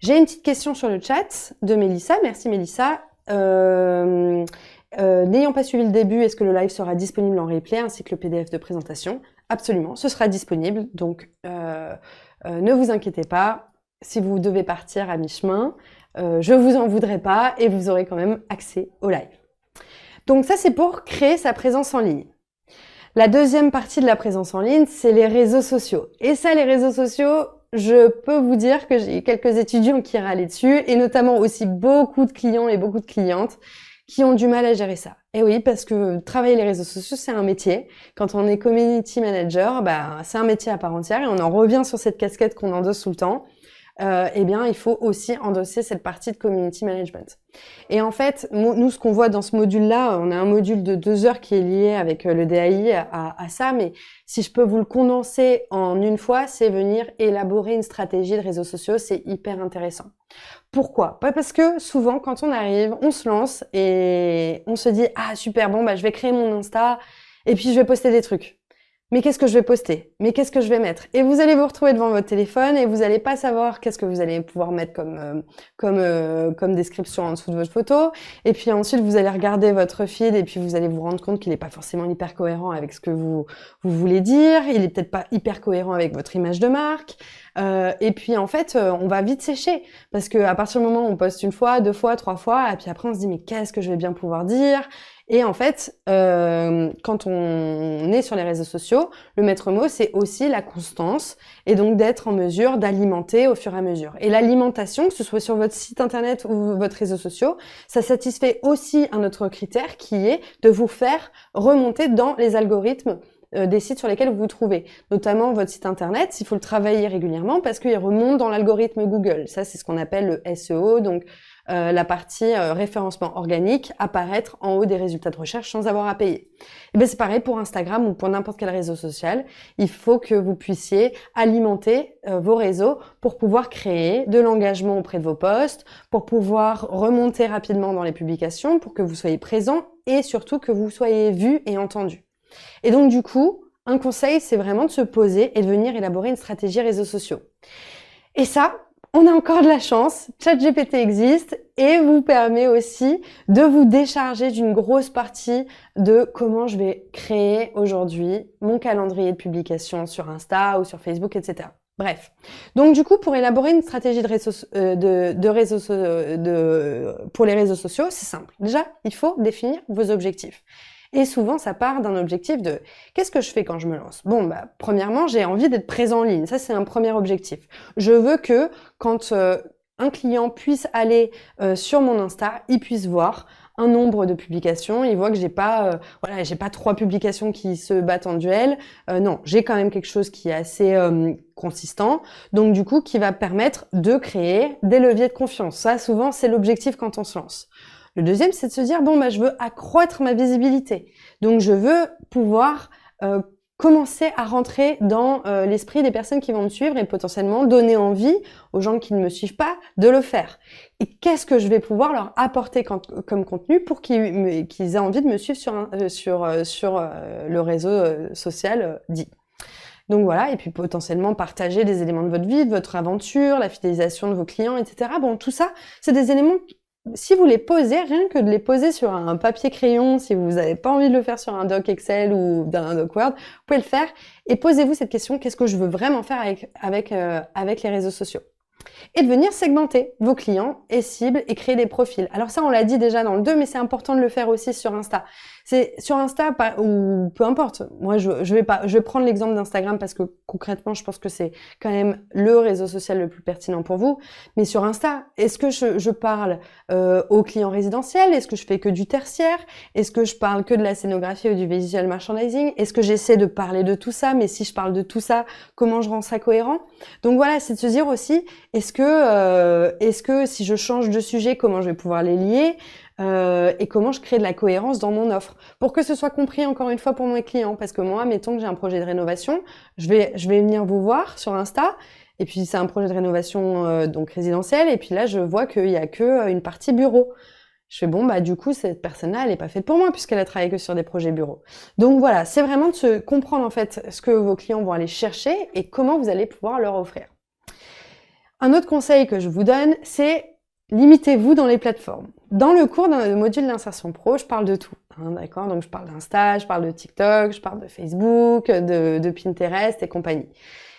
J'ai une petite question sur le chat de Mélissa. Merci Mélissa. N'ayant pas suivi le début, est-ce que le live sera disponible en replay ainsi que le PDF de présentation? Absolument, ce sera disponible, donc ne vous inquiétez pas. Si vous devez partir à mi-chemin, je vous en voudrais pas et vous aurez quand même accès au live. Donc ça, c'est pour créer sa présence en ligne. La deuxième partie de la présence en ligne, c'est les réseaux sociaux. Et ça, les réseaux sociaux, je peux vous dire que j'ai quelques étudiants qui râlaient dessus et notamment aussi beaucoup de clients et beaucoup de clientes qui ont du mal à gérer ça. Et oui, parce que travailler les réseaux sociaux, c'est un métier. Quand on est community manager, c'est un métier à part entière et on en revient sur cette casquette qu'on endosse tout le temps. Il faut aussi endosser cette partie de community management. Et en fait, nous, ce qu'on voit dans ce module-là, on a un module de 2 heures qui est lié avec le DAI à ça, mais si je peux vous le condenser en une fois, c'est venir élaborer une stratégie de réseaux sociaux, c'est hyper intéressant. Pourquoi? Parce que souvent, quand on arrive, on se lance et on se dit « Ah, super, je vais créer mon Insta et puis je vais poster des trucs. » Mais qu'est-ce que je vais poster? Mais qu'est-ce que je vais mettre? Et vous allez vous retrouver devant votre téléphone et vous n'allez pas savoir qu'est-ce que vous allez pouvoir mettre comme description en dessous de votre photo. Et puis ensuite, vous allez regarder votre feed et puis vous allez vous rendre compte qu'il n'est pas forcément hyper cohérent avec ce que vous voulez dire. Il est peut-être pas hyper cohérent avec votre image de marque. Et puis en fait, on va vite sécher parce que à partir du moment où on poste 1 fois, 2 fois, 3 fois, et puis après on se dit mais qu'est-ce que je vais bien pouvoir dire? Et en fait, quand on est sur les réseaux sociaux, le maître mot, c'est aussi la constance et donc d'être en mesure d'alimenter au fur et à mesure. Et l'alimentation, que ce soit sur votre site internet ou votre réseaux sociaux, ça satisfait aussi un autre critère qui est de vous faire remonter dans les algorithmes des sites sur lesquels vous vous trouvez. Notamment votre site internet, il faut le travailler régulièrement parce qu'il remonte dans l'algorithme Google. Ça, c'est ce qu'on appelle le SEO, donc la partie référencement organique, apparaître en haut des résultats de recherche sans avoir à payer. Et c'est pareil pour Instagram ou pour n'importe quel réseau social. Il faut que vous puissiez alimenter vos réseaux pour pouvoir créer de l'engagement auprès de vos posts, pour pouvoir remonter rapidement dans les publications, pour que vous soyez présent et surtout que vous soyez vu et entendu. Et donc du coup, un conseil, c'est vraiment de se poser et de venir élaborer une stratégie réseaux sociaux. Et ça, on a encore de la chance, ChatGPT existe et vous permet aussi de vous décharger d'une grosse partie de comment je vais créer aujourd'hui mon calendrier de publication sur Insta ou sur Facebook, etc. Bref. Donc du coup, pour élaborer une stratégie pour les réseaux sociaux, c'est simple. Déjà, il faut définir vos objectifs. Et souvent, ça part d'un objectif de qu'est-ce que je fais quand je me lance? Premièrement, j'ai envie d'être présent en ligne. Ça, c'est un premier objectif. Je veux que quand un client puisse aller sur mon Insta, il puisse voir un nombre de publications. Il voit que j'ai pas 3 publications qui se battent en duel. Non, j'ai quand même quelque chose qui est assez consistant. Donc du coup, qui va permettre de créer des leviers de confiance. Ça, souvent, c'est l'objectif quand on se lance. Le deuxième, c'est de se dire, je veux accroître ma visibilité. Donc, je veux pouvoir commencer à rentrer dans l'esprit des personnes qui vont me suivre et potentiellement donner envie aux gens qui ne me suivent pas de le faire. Et qu'est-ce que je vais pouvoir leur apporter comme contenu pour qu'ils aient envie de me suivre sur le réseau social dit. Donc voilà, et puis potentiellement partager des éléments de votre vie, de votre aventure, la fidélisation de vos clients, etc. Tout ça, c'est des éléments si vous les posez, rien que de les poser sur un papier crayon, si vous n'avez pas envie de le faire sur un doc Excel ou d'un doc Word, vous pouvez le faire et posez-vous cette question, qu'est-ce que je veux vraiment faire avec les réseaux sociaux? et de venir segmenter vos clients et cibles et créer des profils. Alors ça, on l'a dit déjà dans le 2, mais c'est important de le faire aussi sur Insta. C'est sur Insta ou peu importe. Moi, je vais prendre l'exemple d'Instagram parce que concrètement, je pense que c'est quand même le réseau social le plus pertinent pour vous. Mais sur Insta, est-ce que je parle aux clients résidentiels? Est-ce que je fais que du tertiaire? Est-ce que je parle que de la scénographie ou du visual merchandising? Est-ce que j'essaie de parler de tout ça? Mais si je parle de tout ça, comment je rends ça cohérent? Donc voilà, c'est de se dire aussi, est-ce que si je change de sujet, comment je vais pouvoir les lier? Et comment je crée de la cohérence dans mon offre pour que ce soit compris encore une fois pour mes clients, parce que moi, mettons que j'ai un projet de rénovation, je vais venir vous voir sur Insta, et puis c'est un projet de rénovation donc résidentiel, et puis là je vois qu'il y a que une partie bureau. Je fais bon, bah du coup cette personne-là elle est pas faite pour moi puisqu'elle a travaillé que sur des projets bureaux. Donc voilà, c'est vraiment de se comprendre en fait ce que vos clients vont aller chercher et comment vous allez pouvoir leur offrir. Un autre conseil que je vous donne, c'est limitez-vous dans les plateformes. Dans le cours d'un module d'insertion pro, je parle de tout, hein, d'accord? Donc je parle d'Insta, je parle de TikTok, je parle de Facebook, de Pinterest et compagnie.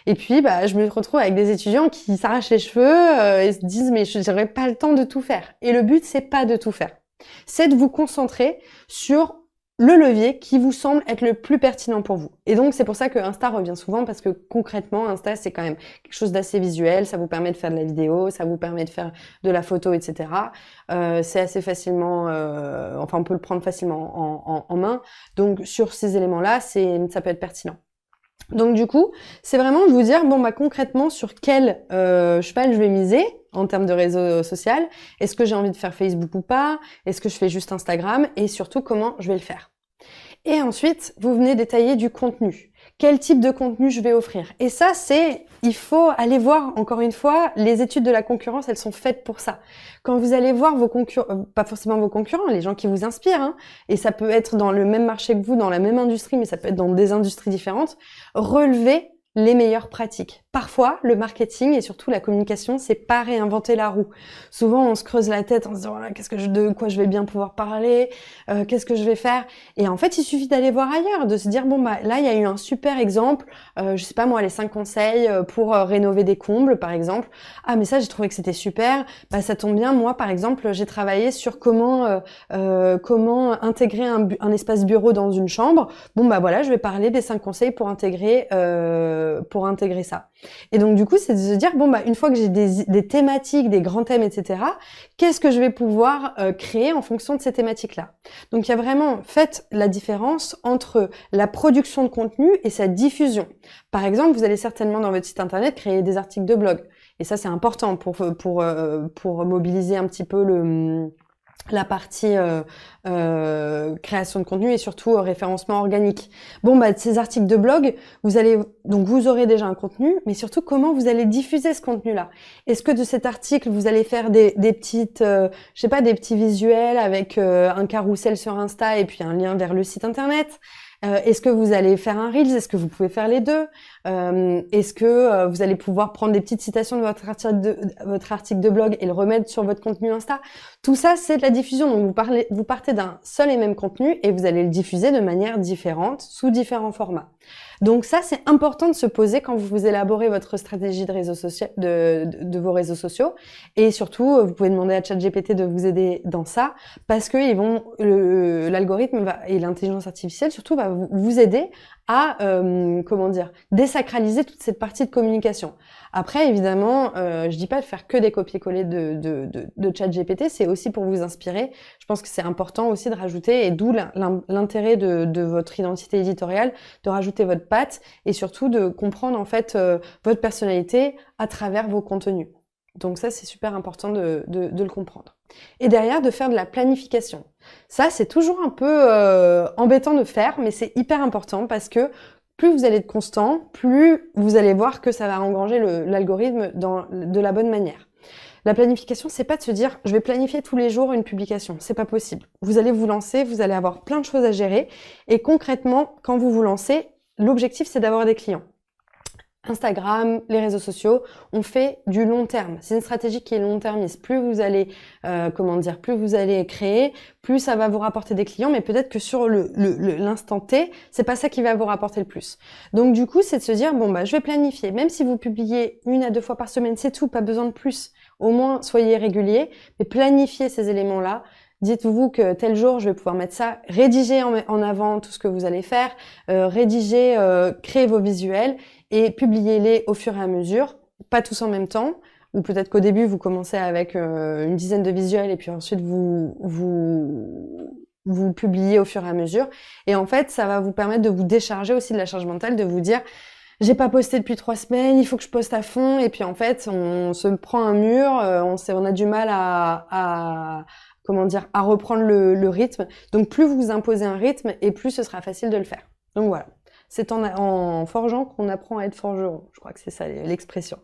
Et puis, bah, je me retrouve avec des étudiants qui s'arrachent les cheveux et se disent mais je n'aurai pas le temps de tout faire. Et le but, c'est pas de tout faire. C'est de vous concentrer sur le levier qui vous semble être le plus pertinent pour vous. Et donc, c'est pour ça que Insta revient souvent parce que concrètement, Insta, c'est quand même quelque chose d'assez visuel. Ça vous permet de faire de la vidéo, ça vous permet de faire de la photo, etc. C'est assez facilement, enfin, on peut le prendre facilement en main. Donc, sur ces éléments-là, ça peut être pertinent. Donc du coup, c'est vraiment de vous dire, bon bah concrètement sur quel cheval je vais miser en termes de réseau social. Est-ce que j'ai envie de faire Facebook ou pas? Est-ce que je fais juste Instagram? Et surtout, comment je vais le faire? Et ensuite, vous venez détailler du contenu. Quel type de contenu je vais offrir? Et ça, il faut aller voir, encore une fois, les études de la concurrence, elles sont faites pour ça. Quand vous allez voir vos concurrents, pas forcément vos concurrents, les gens qui vous inspirent, hein, et ça peut être dans le même marché que vous, dans la même industrie, mais ça peut être dans des industries différentes, relevez les meilleures pratiques. Parfois, le marketing et surtout la communication, c'est pas réinventer la roue. Souvent, on se creuse la tête en se disant voilà, de quoi je vais bien pouvoir parler, qu'est-ce que je vais faire. Et en fait, il suffit d'aller voir ailleurs, de se dire bon bah là, il y a eu un super exemple, je sais pas moi, les 5 conseils pour rénover des combles, par exemple. Ah mais ça, j'ai trouvé que c'était super. Bah ça tombe bien. Moi, par exemple, j'ai travaillé sur comment intégrer un espace bureau dans une chambre. Bon bah voilà, je vais parler des 5 conseils pour intégrer ça. Et donc du coup, c'est de se dire bon bah une fois que j'ai des thématiques, des grands thèmes, etc. Qu'est-ce que je vais pouvoir créer en fonction de ces thématiques-là? Donc il y a vraiment faites la différence entre la production de contenu et sa diffusion. Par exemple, vous allez certainement dans votre site internet créer des articles de blog. Et ça c'est important pour mobiliser un petit peu la partie création de contenu et surtout référencement organique. Bon bah ces articles de blog, vous aurez déjà un contenu, mais surtout comment vous allez diffuser ce contenu-là. Est-ce que de cet article vous allez faire des petites des petits visuels avec un carrousel sur Insta et puis un lien vers le site internet? Est-ce que vous allez faire un Reels? Est-ce que vous pouvez faire les deux? Est-ce que vous allez pouvoir prendre des petites citations de votre article de blog et le remettre sur votre contenu Insta? Tout ça, c'est de la diffusion. Donc, vous partez d'un seul et même contenu et vous allez le diffuser de manière différente, sous différents formats. Donc ça, c'est important de se poser quand vous élaborez votre stratégie de réseaux sociaux, de vos réseaux sociaux. Et surtout, vous pouvez demander à ChatGPT de vous aider dans ça parce que l'algorithme et l'intelligence artificielle surtout va vous aider à désacraliser toute cette partie de communication. Après, évidemment, je dis pas de faire que des copier-coller de ChatGPT, c'est aussi pour vous inspirer. Je pense que c'est important aussi de rajouter, et d'où l'intérêt de votre identité éditoriale, de rajouter votre patte et surtout de comprendre en fait votre personnalité à travers vos contenus. Donc ça, c'est super important de le comprendre. Et derrière, de faire de la planification. Ça, c'est toujours un peu embêtant de faire, mais c'est hyper important parce que plus vous allez être constant, plus vous allez voir que ça va engranger l'algorithme de la bonne manière. La planification, c'est pas de se dire je vais planifier tous les jours une publication, c'est pas possible. Vous allez vous lancer, vous allez avoir plein de choses à gérer et concrètement, quand vous vous lancez, l'objectif c'est d'avoir des clients. Instagram, les réseaux sociaux, on fait du long terme. C'est une stratégie qui est long-termiste. Plus vous allez, plus vous allez créer, plus ça va vous rapporter des clients, mais peut-être que sur l'instant T, c'est pas ça qui va vous rapporter le plus. Donc du coup, c'est de se dire, bon bah, je vais planifier. Même si vous publiez 1 à 2 fois par semaine, c'est tout, pas besoin de plus. Au moins, soyez réguliers, mais planifiez ces éléments-là. Dites-vous que tel jour, je vais pouvoir mettre ça, rédiger en avant tout ce que vous allez faire, créer vos visuels et publiez-les au fur et à mesure, pas tous en même temps, ou peut-être qu'au début, vous commencez avec une dizaine de visuels et puis ensuite vous publiez au fur et à mesure. Et en fait, ça va vous permettre de vous décharger aussi de la charge mentale, de vous dire j'ai pas posté depuis 3 semaines, il faut que je poste à fond. Et puis en fait, on se prend un mur, on a du mal à reprendre le rythme. Donc plus vous imposez un rythme et plus ce sera facile de le faire. Donc voilà. C'est en forgeant qu'on apprend à être forgeron. Je crois que c'est ça l'expression.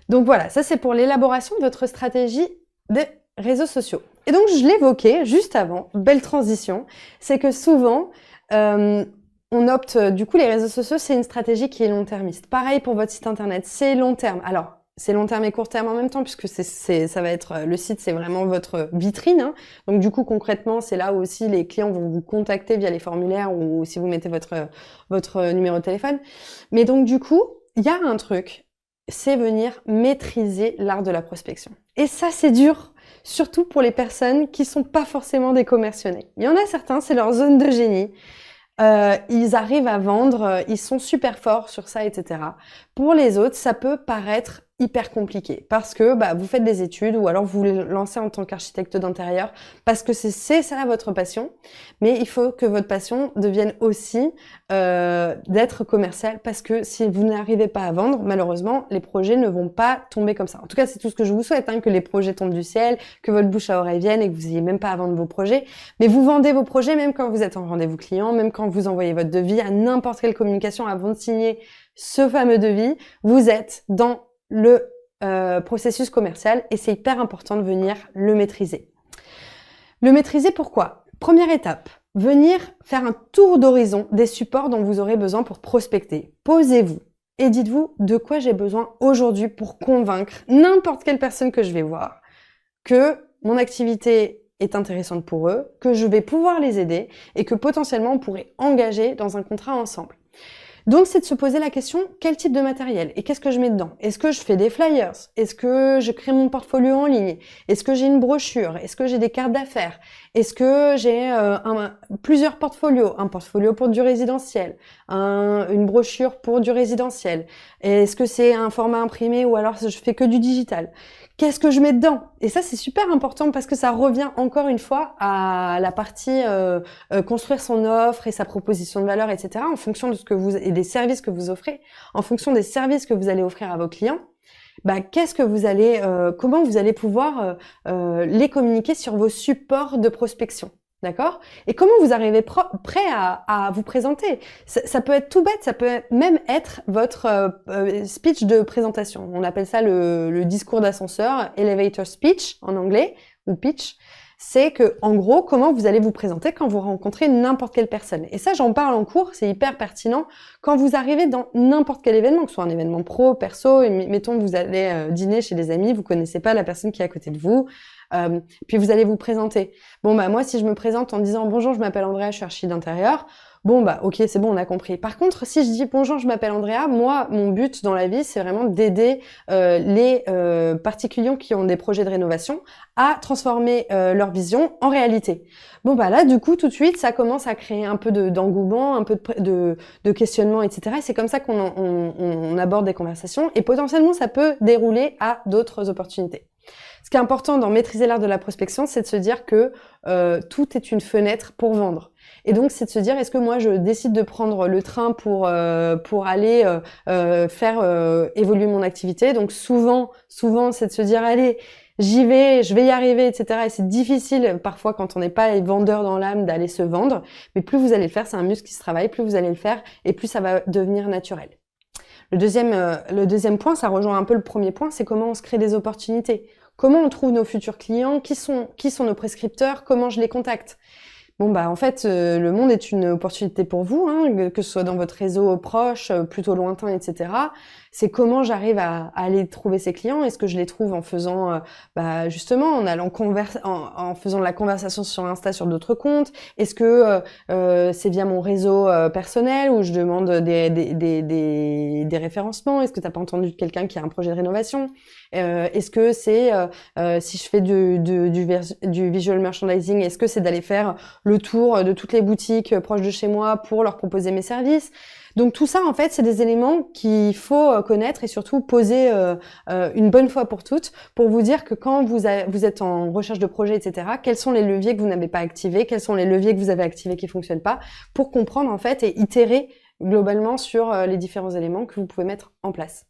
Donc voilà, ça c'est pour l'élaboration de votre stratégie des réseaux sociaux. Et donc je l'évoquais juste avant, belle transition, c'est que souvent on opte, du coup les réseaux sociaux c'est une stratégie qui est long-termiste. Pareil pour votre site internet, c'est long terme. Alors c'est long terme et court terme en même temps puisque ça va être le site, c'est vraiment votre vitrine. Hein. Donc du coup concrètement, c'est là où aussi les clients vont vous contacter via les formulaires ou si vous mettez votre numéro de téléphone. Mais donc du coup, il y a un truc, c'est venir maîtriser l'art de la prospection. Et ça c'est dur, surtout pour les personnes qui sont pas forcément des commercionnés. Il y en a certains, c'est leur zone de génie. Ils arrivent à vendre, ils sont super forts sur ça, etc. Pour les autres, ça peut paraître hyper compliqué parce que vous faites des études ou alors vous voulez lancer en tant qu'architecte d'intérieur parce que c'est ça votre passion, mais il faut que votre passion devienne aussi d'être commercial parce que si vous n'arrivez pas à vendre, malheureusement, les projets ne vont pas tomber comme ça. En tout cas, c'est tout ce que je vous souhaite, que les projets tombent du ciel, que votre bouche à oreille vienne et que vous n'ayez même pas à vendre vos projets, mais vous vendez vos projets même quand vous êtes en rendez-vous client, même quand vous envoyez votre devis à n'importe quelle communication avant de signer ce fameux devis, vous êtes dans le processus commercial et c'est hyper important de venir le maîtriser. Le maîtriser pourquoi ? Première étape, venir faire un tour d'horizon des supports dont vous aurez besoin pour prospecter. Posez-vous et dites-vous de quoi j'ai besoin aujourd'hui pour convaincre n'importe quelle personne que je vais voir que mon activité est intéressante pour eux, que je vais pouvoir les aider et que potentiellement on pourrait engager dans un contrat ensemble. Donc, c'est de se poser la question, quel type de matériel et qu'est-ce que je mets dedans ? Est-ce que je fais des flyers ? Est-ce que je crée mon portfolio en ligne ? Est-ce que j'ai une brochure ? Est-ce que j'ai des cartes d'affaires ? Est-ce que j'ai plusieurs portfolios ? Un portfolio pour du résidentiel, une brochure pour du résidentiel ? Est-ce que c'est un format imprimé ou alors je fais que du digital ? Qu'est-ce que je mets dedans ? Et ça, c'est super important parce que ça revient encore une fois à la partie construire son offre et sa proposition de valeur, etc. En fonction de ce que vous et des services que vous offrez, en fonction des services que vous allez offrir à vos clients. Qu'est-ce que vous allez, comment vous allez pouvoir les communiquer sur vos supports de prospection. D'accord ? Et comment vous arrivez prêt à vous présenter ? Ça peut être tout bête, ça peut même être votre speech de présentation. On appelle ça le discours d'ascenseur, elevator speech en anglais, ou pitch. C'est que, en gros, comment vous allez vous présenter quand vous rencontrez n'importe quelle personne. Et ça, j'en parle en cours, c'est hyper pertinent. Quand vous arrivez dans n'importe quel événement, que ce soit un événement pro, perso, et mettons vous allez dîner chez des amis, vous connaissez pas la personne qui est à côté de vous, puis vous allez vous présenter. Moi, si je me présente en disant « Bonjour, je m'appelle Andrea, je suis archi d'intérieur », ok, c'est bon, on a compris. Par contre, si je dis bonjour, je m'appelle Andrea, moi, mon but dans la vie, c'est vraiment d'aider les particuliers qui ont des projets de rénovation à transformer leur vision en réalité. Là, du coup, tout de suite, ça commence à créer un peu d'engouement, un peu de questionnement, etc. Et c'est comme ça qu'on aborde des conversations et potentiellement, ça peut dérouler à d'autres opportunités. Ce qui est important dans maîtriser l'art de la prospection, c'est de se dire que tout est une fenêtre pour vendre. Et donc, c'est de se dire, est-ce que moi, je décide de prendre le train pour aller faire évoluer mon activité. Donc, souvent, c'est de se dire, allez, j'y vais, je vais y arriver, etc. Et c'est difficile, parfois, quand on n'est pas vendeur dans l'âme, d'aller se vendre. Mais plus vous allez le faire, c'est un muscle qui se travaille, plus vous allez le faire et plus ça va devenir naturel. Le deuxième point, ça rejoint un peu le premier point, c'est comment on se crée des opportunités. Comment on trouve nos futurs clients, qui sont nos prescripteurs, comment je les contacte. bon bah en fait le monde est une opportunité pour vous, hein, que ce soit dans votre réseau proche, plutôt lointain, etc. C'est comment j'arrive à aller trouver ces clients. Est-ce que je les trouve en faisant bah justement en allant en faisant de la conversation sur Insta sur d'autres comptes? Est-ce que c'est via mon réseau personnel où je demande des référencements? Est-ce que t'as pas entendu de quelqu'un qui a un projet de rénovation? Est-ce que c'est si je fais du visual merchandising, est-ce que c'est d'aller faire le tour de toutes les boutiques proches de chez moi pour leur proposer mes services? Donc tout ça, en fait, c'est des éléments qu'il faut connaître et surtout poser une bonne fois pour toutes pour vous dire que quand vous êtes en recherche de projet, etc., quels sont les leviers que vous n'avez pas activés, quels sont les leviers que vous avez activés qui fonctionnent pas, pour comprendre en fait et itérer globalement sur les différents éléments que vous pouvez mettre en place.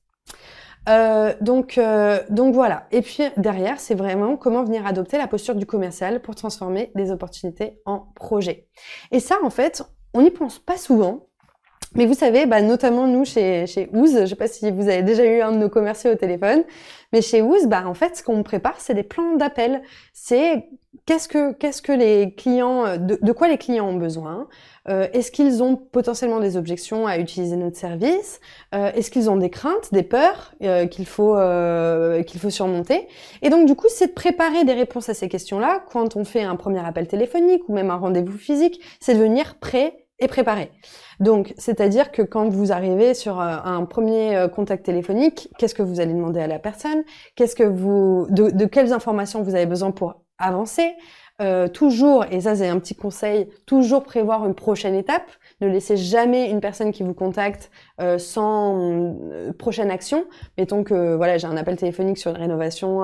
Donc voilà. Et puis derrière, c'est vraiment comment venir adopter la posture du commercial pour transformer des opportunités en projets. Et ça, en fait, on n'y pense pas souvent. Mais vous savez, bah, notamment nous chez Ooze, je sais pas si vous avez déjà eu un de nos commerciaux au téléphone, mais chez Ooze, bah, en fait, ce qu'on prépare, c'est des plans d'appel. C'est qu'est-ce que les clients, de quoi les clients ont besoin? Est-ce qu'ils ont potentiellement des objections à utiliser notre service? Est-ce qu'ils ont des craintes, des peurs qu'il faut surmonter? Et donc du coup, c'est de préparer des réponses à ces questions-là quand on fait un premier appel téléphonique ou même un rendez-vous physique, c'est de venir prêt et préparé. Donc, c'est-à-dire que quand vous arrivez sur un premier contact téléphonique, qu'est-ce que vous allez demander à la personne? De quelles informations vous avez besoin pour avancer? Toujours, et ça c'est un petit conseil, toujours prévoir une prochaine étape. Ne laissez jamais une personne qui vous contacte sans prochaine action. Mettons que voilà, j'ai un appel téléphonique sur une rénovation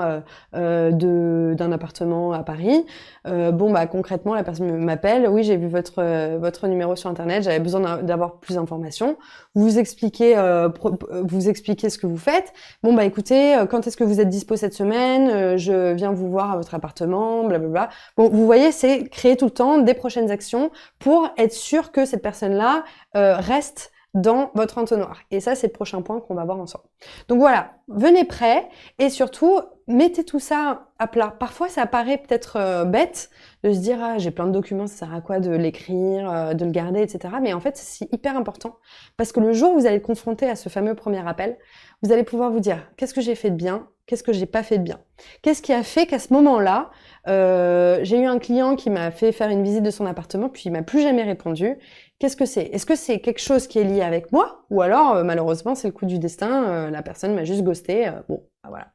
d'un appartement à Paris. Bon bah concrètement, la personne m'appelle. Oui, j'ai vu votre numéro sur internet. J'avais besoin d'avoir plus d'informations. Vous expliquez ce que vous faites. Bon bah écoutez, quand est-ce que vous êtes dispo cette semaine? Je viens vous voir à votre appartement. Blablabla. Bon, vous voyez, c'est créer tout le temps des prochaines actions pour être sûr que cette personne-là reste dans votre entonnoir. Et ça, c'est le prochain point qu'on va voir ensemble. Donc voilà, venez prêts et surtout, mettez tout ça à plat. Parfois, ça paraît peut-être bête de se dire « Ah, j'ai plein de documents, ça sert à quoi de l'écrire, de le garder, etc. » Mais en fait, c'est hyper important parce que le jour où vous allez le confronter à ce fameux premier appel, vous allez pouvoir vous dire « Qu'est-ce que j'ai fait de bien ? Qu'est-ce que j'ai pas fait de bien ? Qu'est-ce qui a fait qu'à ce moment-là, j'ai eu un client qui m'a fait faire une visite de son appartement, puis il m'a plus jamais répondu. Qu'est-ce que c'est ? Est-ce que c'est quelque chose qui est lié avec moi ? Ou alors, malheureusement, c'est le coup du destin, la personne m'a juste ghosté, bon, bah voilà.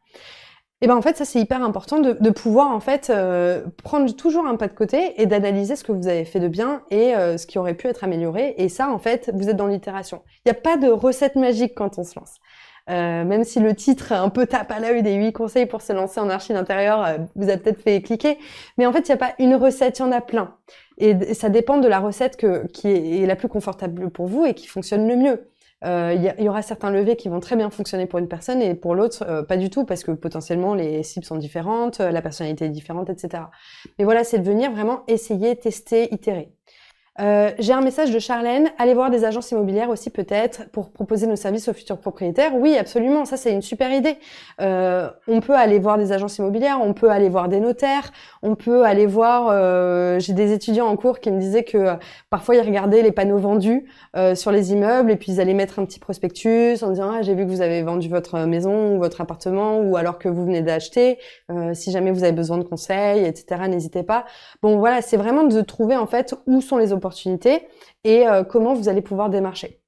Et ben en fait, ça c'est hyper important de pouvoir en fait prendre toujours un pas de côté et d'analyser ce que vous avez fait de bien et ce qui aurait pu être amélioré. Et ça, en fait, vous êtes dans l'itération. Il n'y a pas de recette magique quand on se lance. Même si le titre un peu tape à l'œil des 8 conseils pour se lancer en archi d'intérieur vous a peut-être fait cliquer, mais en fait il n'y a pas une recette, il y en a plein et ça dépend de la recette qui est la plus confortable pour vous et qui fonctionne le mieux. Il y aura certains leviers qui vont très bien fonctionner pour une personne et pour l'autre pas du tout parce que potentiellement les cibles sont différentes, la personnalité est différente, etc. Mais voilà, c'est de venir vraiment essayer, tester, itérer. J'ai un message de Charlène. Allez voir des agences immobilières aussi peut-être pour proposer nos services aux futurs propriétaires. Oui, absolument. Ça, c'est une super idée. On peut aller voir des agences immobilières, on peut aller voir des notaires, on peut aller voir... j'ai des étudiants en cours qui me disaient que parfois, ils regardaient les panneaux vendus sur les immeubles et puis ils allaient mettre un petit prospectus en disant « Ah, j'ai vu que vous avez vendu votre maison ou votre appartement ou alors que vous venez d'acheter. Si jamais vous avez besoin de conseils, etc., n'hésitez pas. » Bon, voilà, c'est vraiment de trouver en fait où sont les opportunités et comment vous allez pouvoir démarcher.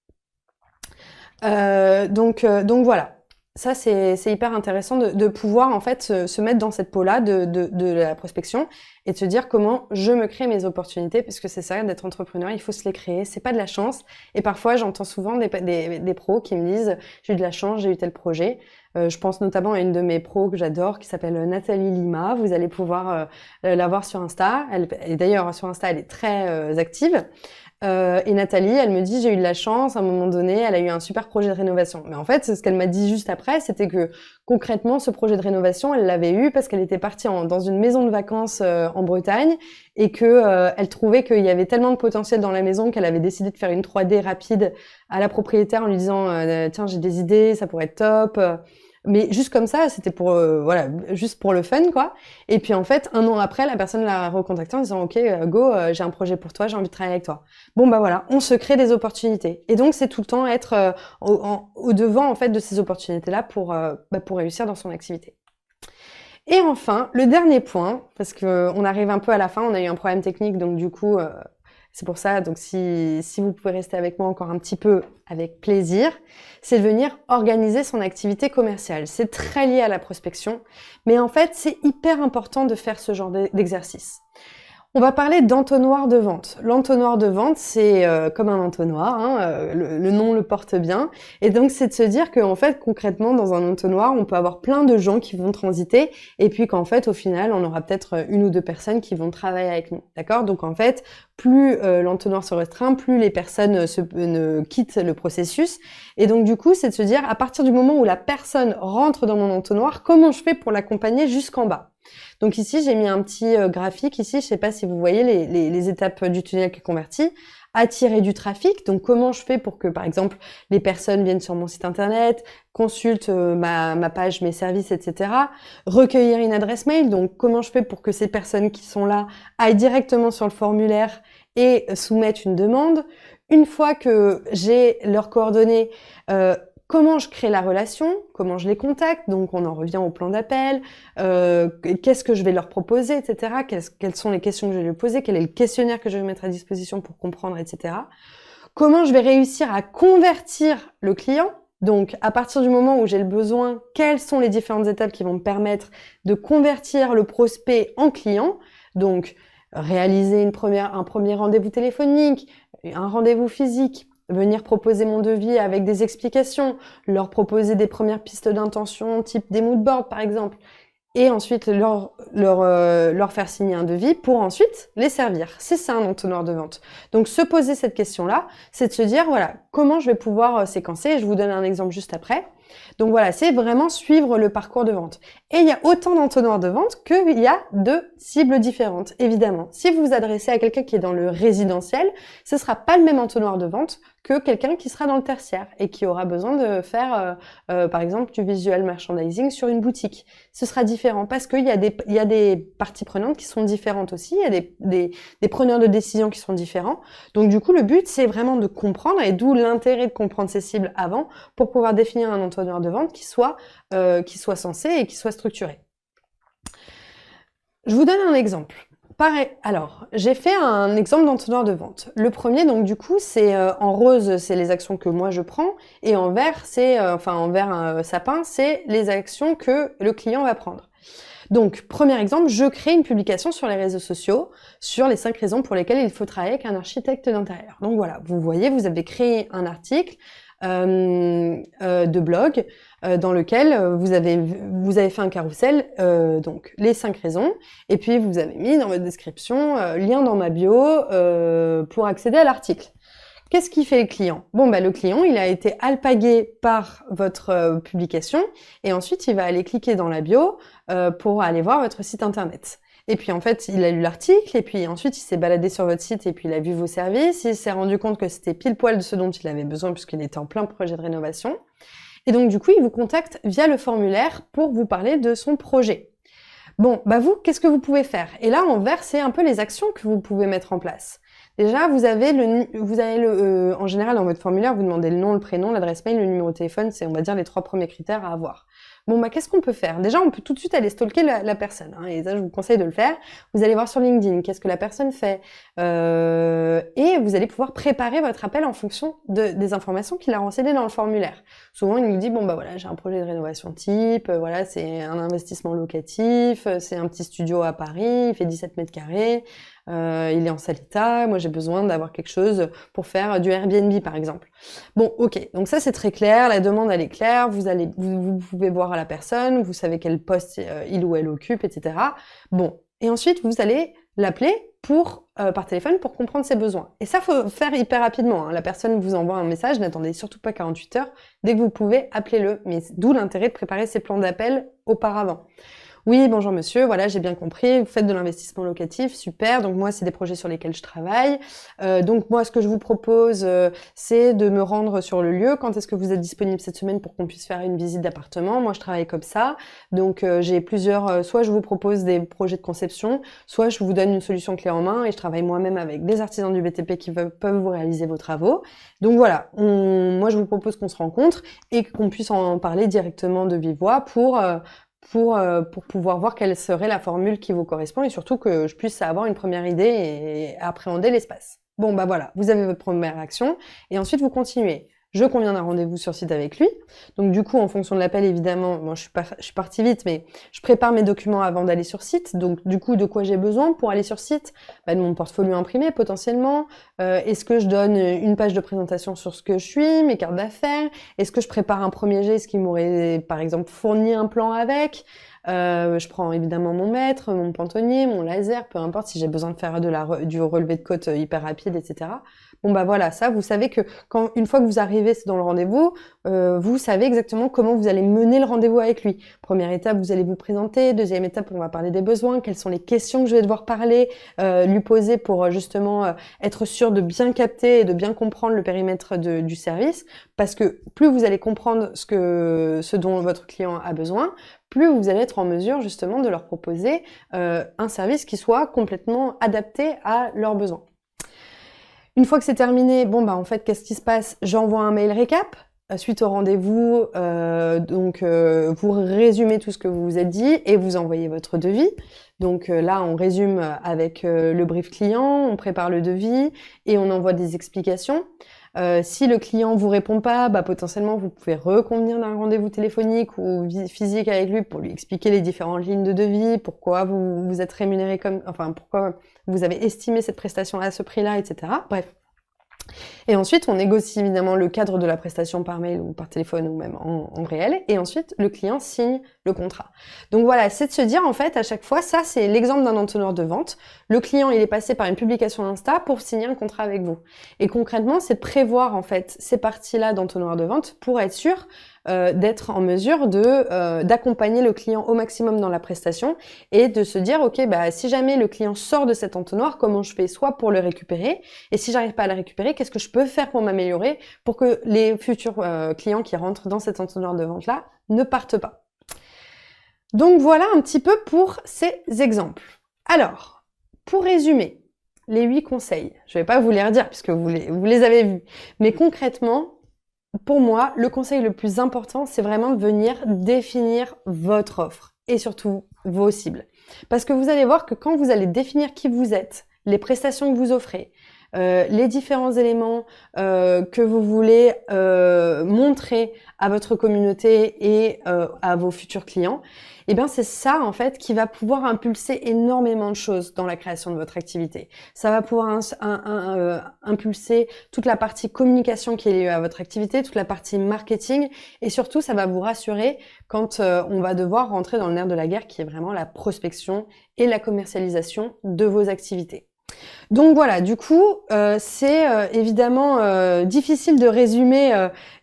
Donc voilà, ça c'est hyper intéressant de pouvoir en fait se mettre dans cette peau-là de la prospection et de se dire comment je me crée mes opportunités, parce que c'est ça d'être entrepreneur, il faut se les créer, c'est pas de la chance. Et parfois j'entends souvent des pros qui me disent j'ai eu de la chance, j'ai eu tel projet. Je pense notamment à une de mes pros que j'adore qui s'appelle Nathalie Lima. Vous allez pouvoir la voir sur Insta. Et d'ailleurs, sur Insta, elle est très active. Et Nathalie, elle me dit, j'ai eu de la chance, à un moment donné, elle a eu un super projet de rénovation. Mais en fait, ce qu'elle m'a dit juste après, c'était que concrètement, ce projet de rénovation, elle l'avait eu parce qu'elle était partie dans une maison de vacances en Bretagne et que elle trouvait qu'il y avait tellement de potentiel dans la maison qu'elle avait décidé de faire une 3D rapide à la propriétaire en lui disant tiens, j'ai des idées, ça pourrait être top. Mais juste comme ça, c'était pour voilà, juste pour le fun quoi. Et puis en fait, 1 an après, la personne l'a recontacté en disant OK, go, j'ai un projet pour toi, j'ai envie de travailler avec toi. Bon bah voilà, on se crée des opportunités. Et donc c'est tout le temps être au devant en fait de ces opportunités là pour réussir dans son activité. Et enfin, le dernier point, parce que on arrive un peu à la fin, on a eu un problème technique, donc du coup, c'est pour ça. Donc si vous pouvez rester avec moi encore un petit peu, avec plaisir, c'est de venir organiser son activité commerciale. C'est très lié à la prospection, mais en fait, c'est hyper important de faire ce genre d'exercice. On va parler d'entonnoir de vente. L'entonnoir de vente, c'est comme un entonnoir, hein, le nom le porte bien. Et donc, c'est de se dire qu'en fait, concrètement, dans un entonnoir, on peut avoir plein de gens qui vont transiter et puis qu'en fait, au final, on aura peut-être 1 ou 2 personnes qui vont travailler avec nous. D'accord? Donc, en fait, plus l'entonnoir se restreint, plus les personnes ne quittent le processus. Et donc, du coup, c'est de se dire, à partir du moment où la personne rentre dans mon entonnoir, comment je fais pour l'accompagner jusqu'en bas? Donc ici, j'ai mis un petit graphique ici, je sais pas si vous voyez les étapes du tunnel qui est converti. Attirer du trafic, donc comment je fais pour que, par exemple, les personnes viennent sur mon site internet, consultent ma page, mes services, etc. Recueillir une adresse mail, donc comment je fais pour que ces personnes qui sont là aillent directement sur le formulaire et soumettent une demande. Une fois que j'ai leurs coordonnées, comment je crée la relation, comment je les contacte, donc on en revient au plan d'appel, qu'est-ce que je vais leur proposer, etc. Quelles sont les questions que je vais lui poser, quel est le questionnaire que je vais mettre à disposition pour comprendre, etc. Comment je vais réussir à convertir le client. Donc, à partir du moment où j'ai le besoin, quelles sont les différentes étapes qui vont me permettre de convertir le prospect en client. Donc, réaliser un premier rendez-vous téléphonique, un rendez-vous physique, venir proposer mon devis avec des explications, leur proposer des premières pistes d'intention, type des mood boards par exemple, et ensuite leur faire signer un devis pour ensuite les servir. C'est ça un entonnoir de vente. Donc se poser cette question-là, c'est de se dire voilà, comment je vais pouvoir séquencer, et je vous donne un exemple juste après. Donc voilà, c'est vraiment suivre le parcours de vente. Et il y a autant d'entonnoirs de vente qu'il y a de cibles différentes, évidemment. Si vous vous adressez à quelqu'un qui est dans le résidentiel, ce sera pas le même entonnoir de vente que quelqu'un qui sera dans le tertiaire et qui aura besoin de faire, par exemple, du visual merchandising sur une boutique. Ce sera différent parce qu'il y a des parties prenantes qui sont différentes aussi, il y a des preneurs de décision qui sont différents. Donc du coup, le but, c'est vraiment de comprendre, et d'où l'intérêt de comprendre ces cibles avant pour pouvoir définir un entonnoir de vente qui soit sensé et qui soit structuré. Je vous donne un exemple. Pareil. Alors, j'ai fait un exemple d'entonnoir de vente. Le premier, donc du coup, c'est en rose, c'est les actions que moi je prends, et en vert, c'est en vert sapin, c'est les actions que le client va prendre. Donc, premier exemple, je crée une publication sur les réseaux sociaux sur les 5 raisons pour lesquelles il faut travailler avec un architecte d'intérieur. Donc voilà, vous voyez, vous avez créé un article de blog dans lequel vous avez fait un carrousel, donc les 5 raisons, et puis vous avez mis dans votre description lien dans ma bio pour accéder à l'article. Qu'est-ce qu'il fait le client? Bon, le client, il a été alpagué par votre publication, et ensuite il va aller cliquer dans la bio pour aller voir votre site internet. Et puis en fait, il a lu l'article, et puis ensuite il s'est baladé sur votre site, et puis il a vu vos services, il s'est rendu compte que c'était pile poil de ce dont il avait besoin puisqu'il était en plein projet de rénovation. Et donc du coup, il vous contacte via le formulaire pour vous parler de son projet. Bon, vous, qu'est-ce que vous pouvez faire? Et là, en vert, c'est un peu les actions que vous pouvez mettre en place. Déjà, vous avez en général, dans votre formulaire, vous demandez le nom, le prénom, l'adresse mail, le numéro de téléphone, c'est, on va dire, les 3 premiers critères à avoir. Bon, qu'est-ce qu'on peut faire? Déjà, on peut tout de suite aller stalker la personne, hein, et ça, je vous conseille de le faire. Vous allez voir sur LinkedIn qu'est-ce que la personne fait, et vous allez pouvoir préparer votre appel en fonction des informations qu'il a renseignées dans le formulaire. Souvent, il nous dit, voilà, j'ai un projet de rénovation type, voilà, c'est un investissement locatif, c'est un petit studio à Paris, il fait 17 mètres carrés, il est en sale état, moi j'ai besoin d'avoir quelque chose pour faire du Airbnb par exemple. Bon, ok, donc ça c'est très clair, la demande elle est claire, vous pouvez voir à la personne, vous savez quel poste il ou elle occupe, etc. Bon, et ensuite vous allez l'appeler par téléphone pour comprendre ses besoins. Et ça, faut faire hyper rapidement, hein. La personne vous envoie un message, n'attendez surtout pas 48 heures. Dès que vous pouvez, appelez-le. Mais d'où l'intérêt de préparer ces plans d'appel auparavant. Oui, bonjour monsieur, voilà, j'ai bien compris, vous faites de l'investissement locatif, super. Donc moi, c'est des projets sur lesquels je travaille. Donc moi, ce que je vous propose, c'est de me rendre sur le lieu. Quand est-ce que vous êtes disponible cette semaine pour qu'on puisse faire une visite d'appartement? Moi, je travaille comme ça. Donc j'ai plusieurs, soit je vous propose des projets de conception, soit je vous donne une solution clé en main et je travaille moi-même avec des artisans du BTP qui peuvent vous réaliser vos travaux. Donc voilà, moi je vous propose qu'on se rencontre et qu'on puisse en parler directement de vive voix pour pouvoir voir quelle serait la formule qui vous correspond et surtout que je puisse avoir une première idée et appréhender l'espace. Bon, bah voilà, vous avez votre première action et ensuite vous continuez. Je conviens d'un rendez-vous sur site avec lui. Donc du coup, en fonction de l'appel, évidemment, bon, je suis partie vite, mais je prépare mes documents avant d'aller sur site. Donc du coup, de quoi j'ai besoin pour aller sur site? Bah, de mon portfolio imprimé potentiellement. Est-ce que je donne une page de présentation sur ce que je suis, mes cartes d'affaires? Est-ce que je prépare un premier jet, ce qui m'aurait par exemple fourni un plan avec? Je prends évidemment mon mètre, mon pantonnier, mon laser, peu importe si j'ai besoin de faire du relevé de côte hyper rapide, etc. Bon bah voilà, ça, vous savez que une fois que vous arrivez dans le rendez-vous, vous savez exactement comment vous allez mener le rendez-vous avec lui. Première étape, vous allez vous présenter. Deuxième étape, on va parler des besoins. Quelles sont les questions que je vais devoir lui poser pour justement être sûr de bien capter et de bien comprendre le périmètre du service. Parce que plus vous allez comprendre ce dont votre client a besoin, plus vous allez être en mesure justement de leur proposer un service qui soit complètement adapté à leurs besoins. Une fois que c'est terminé, bon bah en fait qu'est-ce qui se passe? J'envoie un mail récap suite au rendez-vous, vous résumez tout ce que vous vous êtes dit et vous envoyez votre devis. Donc là on résume avec le brief client, on prépare le devis et on envoie des explications. Si le client vous répond pas, bah potentiellement vous pouvez reconvenir d'un rendez-vous téléphonique ou physique avec lui pour lui expliquer les différentes lignes de devis, pourquoi vous êtes rémunéré pourquoi vous avez estimé cette prestation à ce prix-là, etc. Bref. Et ensuite, on négocie évidemment le cadre de la prestation par mail ou par téléphone ou même en réel. Et ensuite, le client signe le contrat. Donc voilà, c'est de se dire en fait à chaque fois, ça c'est l'exemple d'un entonnoir de vente. Le client, il est passé par une publication Insta pour signer un contrat avec vous. Et concrètement, c'est de prévoir en fait ces parties-là d'entonnoir de vente pour être sûr d'être en mesure d'accompagner le client au maximum dans la prestation et de se dire ok bah si jamais le client sort de cet entonnoir, comment je fais soit pour le récupérer et si j'arrive pas à le récupérer, qu'est-ce que je peux faire pour m'améliorer pour que les futurs clients qui rentrent dans cet entonnoir de vente là ne partent pas. Donc voilà un petit peu pour ces exemples. Alors, pour résumer les 8 conseils, je vais pas vous les redire puisque vous les avez vus, mais concrètement, pour moi, le conseil le plus important, c'est vraiment de venir définir votre offre et surtout vos cibles. Parce que vous allez voir que quand vous allez définir qui vous êtes, les prestations que vous offrez, les différents éléments que vous voulez montrer à votre communauté et à vos futurs clients, et bien c'est ça en fait qui va pouvoir impulser énormément de choses dans la création de votre activité. Ça va pouvoir impulser toute la partie communication qui est liée à votre activité, toute la partie marketing et surtout ça va vous rassurer quand on va devoir rentrer dans le nerf de la guerre qui est vraiment la prospection et la commercialisation de vos activités. Donc voilà, du coup, c'est évidemment difficile de résumer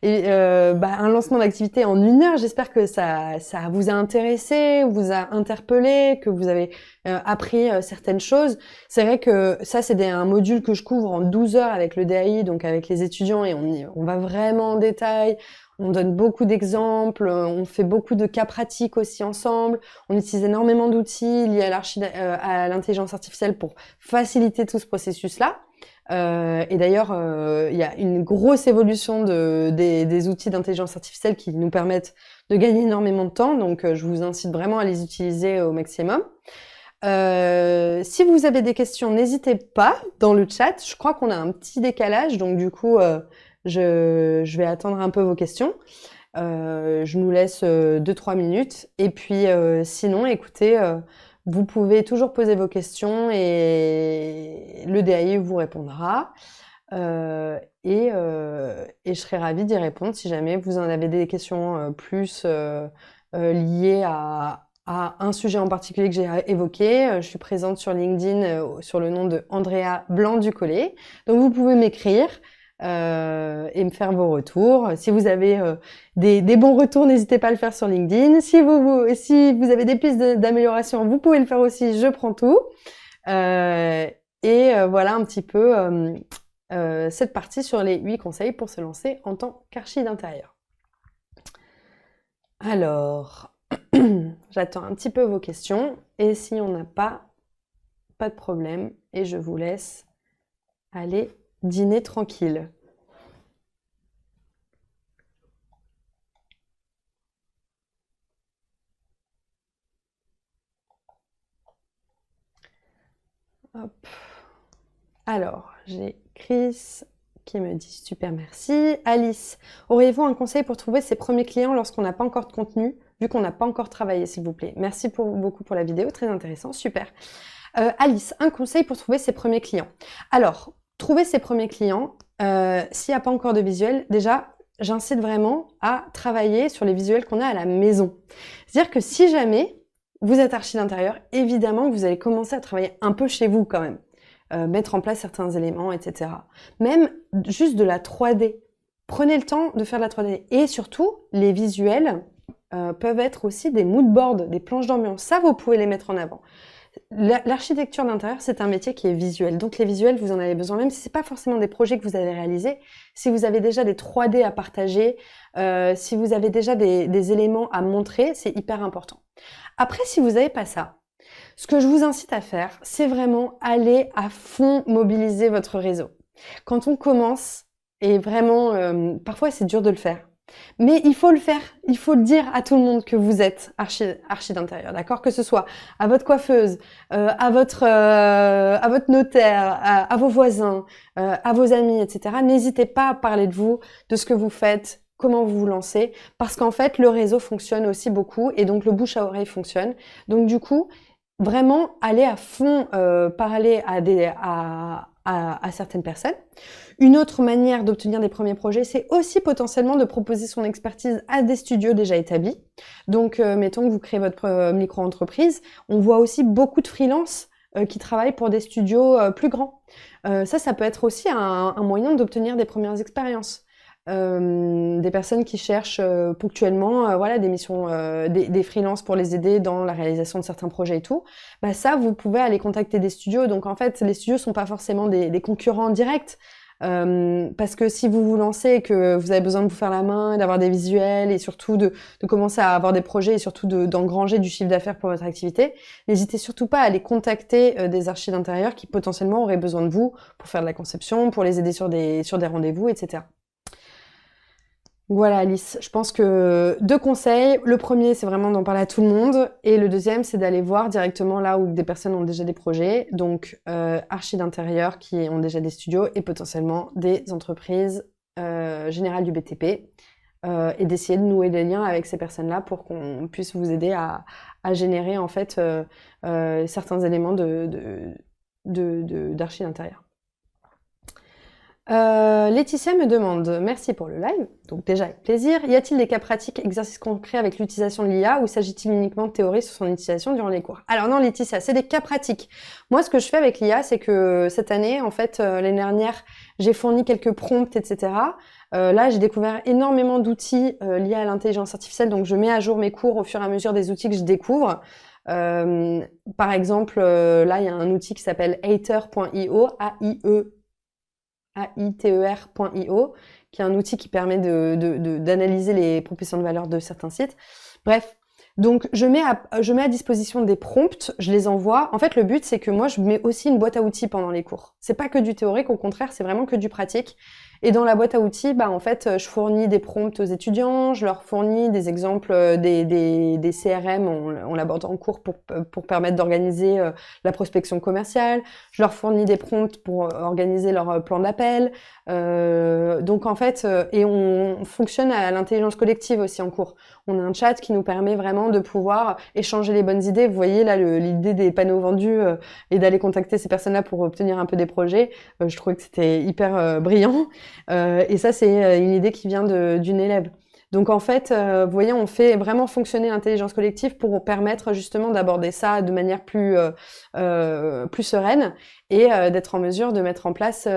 un lancement d'activité en 1 heure. J'espère que ça vous a intéressé, vous a interpellé, que vous avez appris certaines choses. C'est vrai que ça, c'est un module que je couvre en 12 heures avec le DAI, donc avec les étudiants, et on va vraiment en détail. On donne beaucoup d'exemples, on fait beaucoup de cas pratiques aussi ensemble, on utilise énormément d'outils liés à l'intelligence artificielle pour faciliter tout ce processus-là. Et d'ailleurs, il y a une grosse évolution des outils d'intelligence artificielle qui nous permettent de gagner énormément de temps, donc je vous incite vraiment à les utiliser au maximum. Si vous avez des questions, n'hésitez pas dans le chat. Je crois qu'on a un petit décalage, donc du coup, je vais attendre un peu vos questions. Je nous laisse 2-3 minutes. Et puis, sinon, écoutez, vous pouvez toujours poser vos questions et le DAI vous répondra. Et je serai ravie d'y répondre si jamais vous en avez des questions plus liées à un sujet en particulier que j'ai évoqué. Je suis présente sur LinkedIn sur le nom de Andrea Blanc du Collet. Donc vous pouvez m'écrire. et me faire vos retours. Si vous avez des bons retours, n'hésitez pas à le faire sur LinkedIn. Si vous avez des pistes d'amélioration, vous pouvez le faire aussi, je prends tout. Voilà un petit peu cette partie sur les 8 conseils pour se lancer en tant qu'archi d'intérieur. Alors, j'attends un petit peu vos questions et si on n'a pas de problème et je vous laisse aller dîner tranquille. Hop. Alors, j'ai Chris qui me dit super merci. Alice, auriez-vous un conseil pour trouver ses premiers clients lorsqu'on n'a pas encore de contenu, vu qu'on n'a pas encore travaillé, s'il vous plaît? Merci beaucoup pour la vidéo, très intéressant, super. Alice, un conseil pour trouver ses premiers clients. Alors, trouver ses premiers clients, s'il n'y a pas encore de visuel, déjà, j'incite vraiment à travailler sur les visuels qu'on a à la maison. C'est-à-dire que si jamais vous êtes archi d'intérieur, évidemment que vous allez commencer à travailler un peu chez vous quand même. Mettre en place certains éléments, etc. Même juste de la 3D. Prenez le temps de faire de la 3D. Et surtout, les visuels peuvent être aussi des mood boards, des planches d'ambiance. Ça, vous pouvez les mettre en avant. L'architecture d'intérieur, c'est un métier qui est visuel. Donc les visuels, vous en avez besoin, même si c'est pas forcément des projets que vous avez réalisés. Si vous avez déjà des 3D à partager, si vous avez déjà des éléments à montrer, c'est hyper important. Après, si vous n'avez pas ça, ce que je vous incite à faire, c'est vraiment aller à fond mobiliser votre réseau. Quand on commence, et vraiment, parfois c'est dur de le faire, mais il faut le faire, il faut le dire à tout le monde que vous êtes archi d'intérieur, d'accord? Que ce soit à votre coiffeuse, à votre notaire, à vos voisins, à vos amis, etc. N'hésitez pas à parler de vous, de ce que vous faites, comment vous vous lancez, parce qu'en fait, le réseau fonctionne aussi beaucoup, et donc le bouche à oreille fonctionne. Donc du coup, vraiment aller à fond parler à certaines personnes. Une autre manière d'obtenir des premiers projets, c'est aussi potentiellement de proposer son expertise à des studios déjà établis. Donc, mettons que vous créez votre micro-entreprise, on voit aussi beaucoup de freelances qui travaillent pour des studios plus grands. Ça peut être aussi un moyen d'obtenir des premières expériences. Des personnes qui cherchent ponctuellement voilà, des missions, des freelances pour les aider dans la réalisation de certains projets et tout, bah ça, vous pouvez aller contacter des studios. Donc en fait, les studios sont pas forcément des concurrents directs, parce que si vous vous lancez et que vous avez besoin de vous faire la main, d'avoir des visuels et surtout de commencer à avoir des projets et surtout d'engranger du chiffre d'affaires pour votre activité, n'hésitez surtout pas à aller contacter des archis d'intérieur qui potentiellement auraient besoin de vous pour faire de la conception, pour les aider sur des rendez-vous, etc. Voilà Alice, je pense que 2 conseils. Le premier, c'est vraiment d'en parler à tout le monde. Et le deuxième, c'est d'aller voir directement là où des personnes ont déjà des projets. Donc, archi d'intérieur qui ont déjà des studios et potentiellement des entreprises générales du BTP. Et d'essayer de nouer des liens avec ces personnes-là pour qu'on puisse vous aider à générer en fait certains éléments d'archi d'intérieur. Laetitia me demande, merci pour le live, donc déjà avec plaisir, y a-t-il des cas pratiques, exercices concrets avec l'utilisation de l'IA ou s'agit-il uniquement de théorie sur son utilisation durant les cours? Alors non Laetitia, c'est des cas pratiques. Moi ce que je fais avec l'IA, c'est que cette année, en fait l'année dernière, j'ai fourni quelques prompts, etc. Là j'ai découvert énormément d'outils liés à l'intelligence artificielle, donc je mets à jour mes cours au fur et à mesure des outils que je découvre. Par exemple, là il y a un outil qui s'appelle Aiter.io, aiter.io, qui est un outil qui permet d'analyser les propositions de valeur de certains sites. Bref, donc je mets à disposition des prompts, je les envoie. En fait, le but, c'est que moi, je mets aussi une boîte à outils pendant les cours. C'est pas que du théorique, au contraire, c'est vraiment que du pratique. Et dans la boîte à outils, bah en fait, je fournis des prompts aux étudiants, je leur fournis des exemples des CRM, on l'aborde en cours pour permettre d'organiser la prospection commerciale. Je leur fournis des prompts pour organiser leur plan d'appel. Donc en fait, et on fonctionne à l'intelligence collective aussi en cours. On a un chat qui nous permet vraiment de pouvoir échanger les bonnes idées. Vous voyez là l'idée des panneaux vendus et d'aller contacter ces personnes-là pour obtenir un peu des projets. Je trouvais que c'était hyper brillant. Et ça, c'est une idée qui vient d'une élève. Donc en fait, vous voyez, on fait vraiment fonctionner l'intelligence collective pour permettre justement d'aborder ça de manière plus sereine et d'être en mesure de mettre en place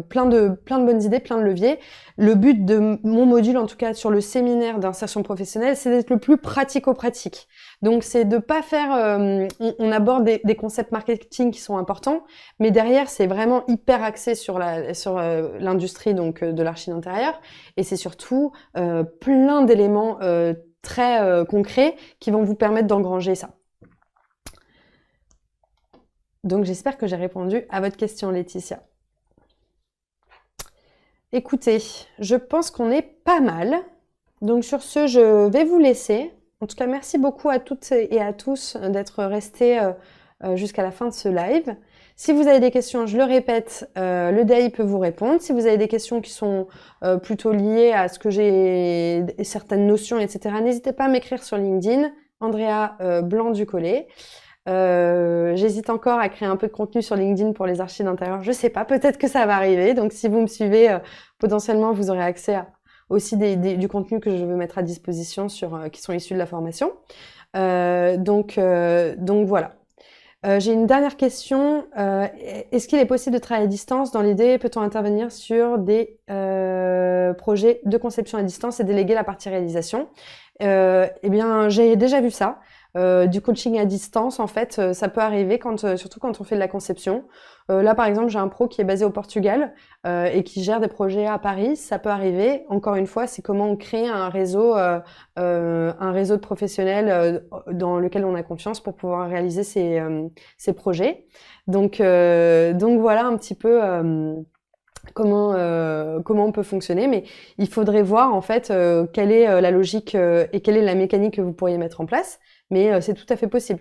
plein de bonnes idées, plein de leviers. Le but de mon module, en tout cas sur le séminaire d'insertion professionnelle, c'est d'être le plus pratico-pratique. Donc c'est de pas faire, on aborde des concepts marketing qui sont importants, mais derrière c'est vraiment hyper axé sur l'industrie donc de l'archi d'intérieur, et c'est surtout plein d'éléments très concrets qui vont vous permettre d'engranger ça. Donc j'espère que j'ai répondu à votre question, Laetitia. Écoutez, je pense qu'on est pas mal. Donc sur ce, je vais vous laisser. En tout cas, merci beaucoup à toutes et à tous d'être restés jusqu'à la fin de ce live. Si vous avez des questions, je le répète, le DAI peut vous répondre. Si vous avez des questions qui sont plutôt liées à ce que j'ai certaines notions, etc., n'hésitez pas à m'écrire sur LinkedIn, Andrea Blanc du Collet. J'hésite encore à créer un peu de contenu sur LinkedIn pour les archives d'intérieur. Je sais pas, peut-être que ça va arriver. Donc si vous me suivez, potentiellement vous aurez accès à aussi du contenu que je veux mettre à disposition qui sont issus de la formation. Donc voilà. J'ai une dernière question. Est-ce qu'il est possible de travailler à distance? Dans l'idée, peut-on intervenir sur des projets de conception à distance et déléguer la partie réalisation? Eh bien, j'ai déjà vu ça. Du coaching à distance, en fait, ça peut arriver surtout quand on fait de la conception. Là, par exemple, j'ai un pro qui est basé au Portugal et qui gère des projets à Paris. Ça peut arriver. Encore une fois, c'est comment on crée un réseau de professionnels dans lequel on a confiance pour pouvoir réaliser ces projets. Donc voilà un petit peu comment on peut fonctionner, mais il faudrait voir en fait quelle est la logique et quelle est la mécanique que vous pourriez mettre en place, mais c'est tout à fait possible.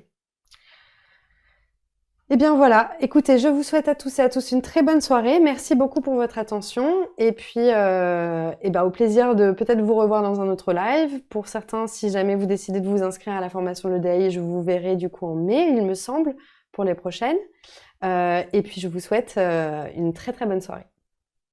Eh bien voilà, écoutez, je vous souhaite à tous et à tous une très bonne soirée. Merci beaucoup pour votre attention et puis au plaisir de peut-être vous revoir dans un autre live. Pour certains, si jamais vous décidez de vous inscrire à la formation de l'EDAI, je vous verrai du coup en mai, il me semble, pour les prochaines. Et puis je vous souhaite une très très bonne soirée.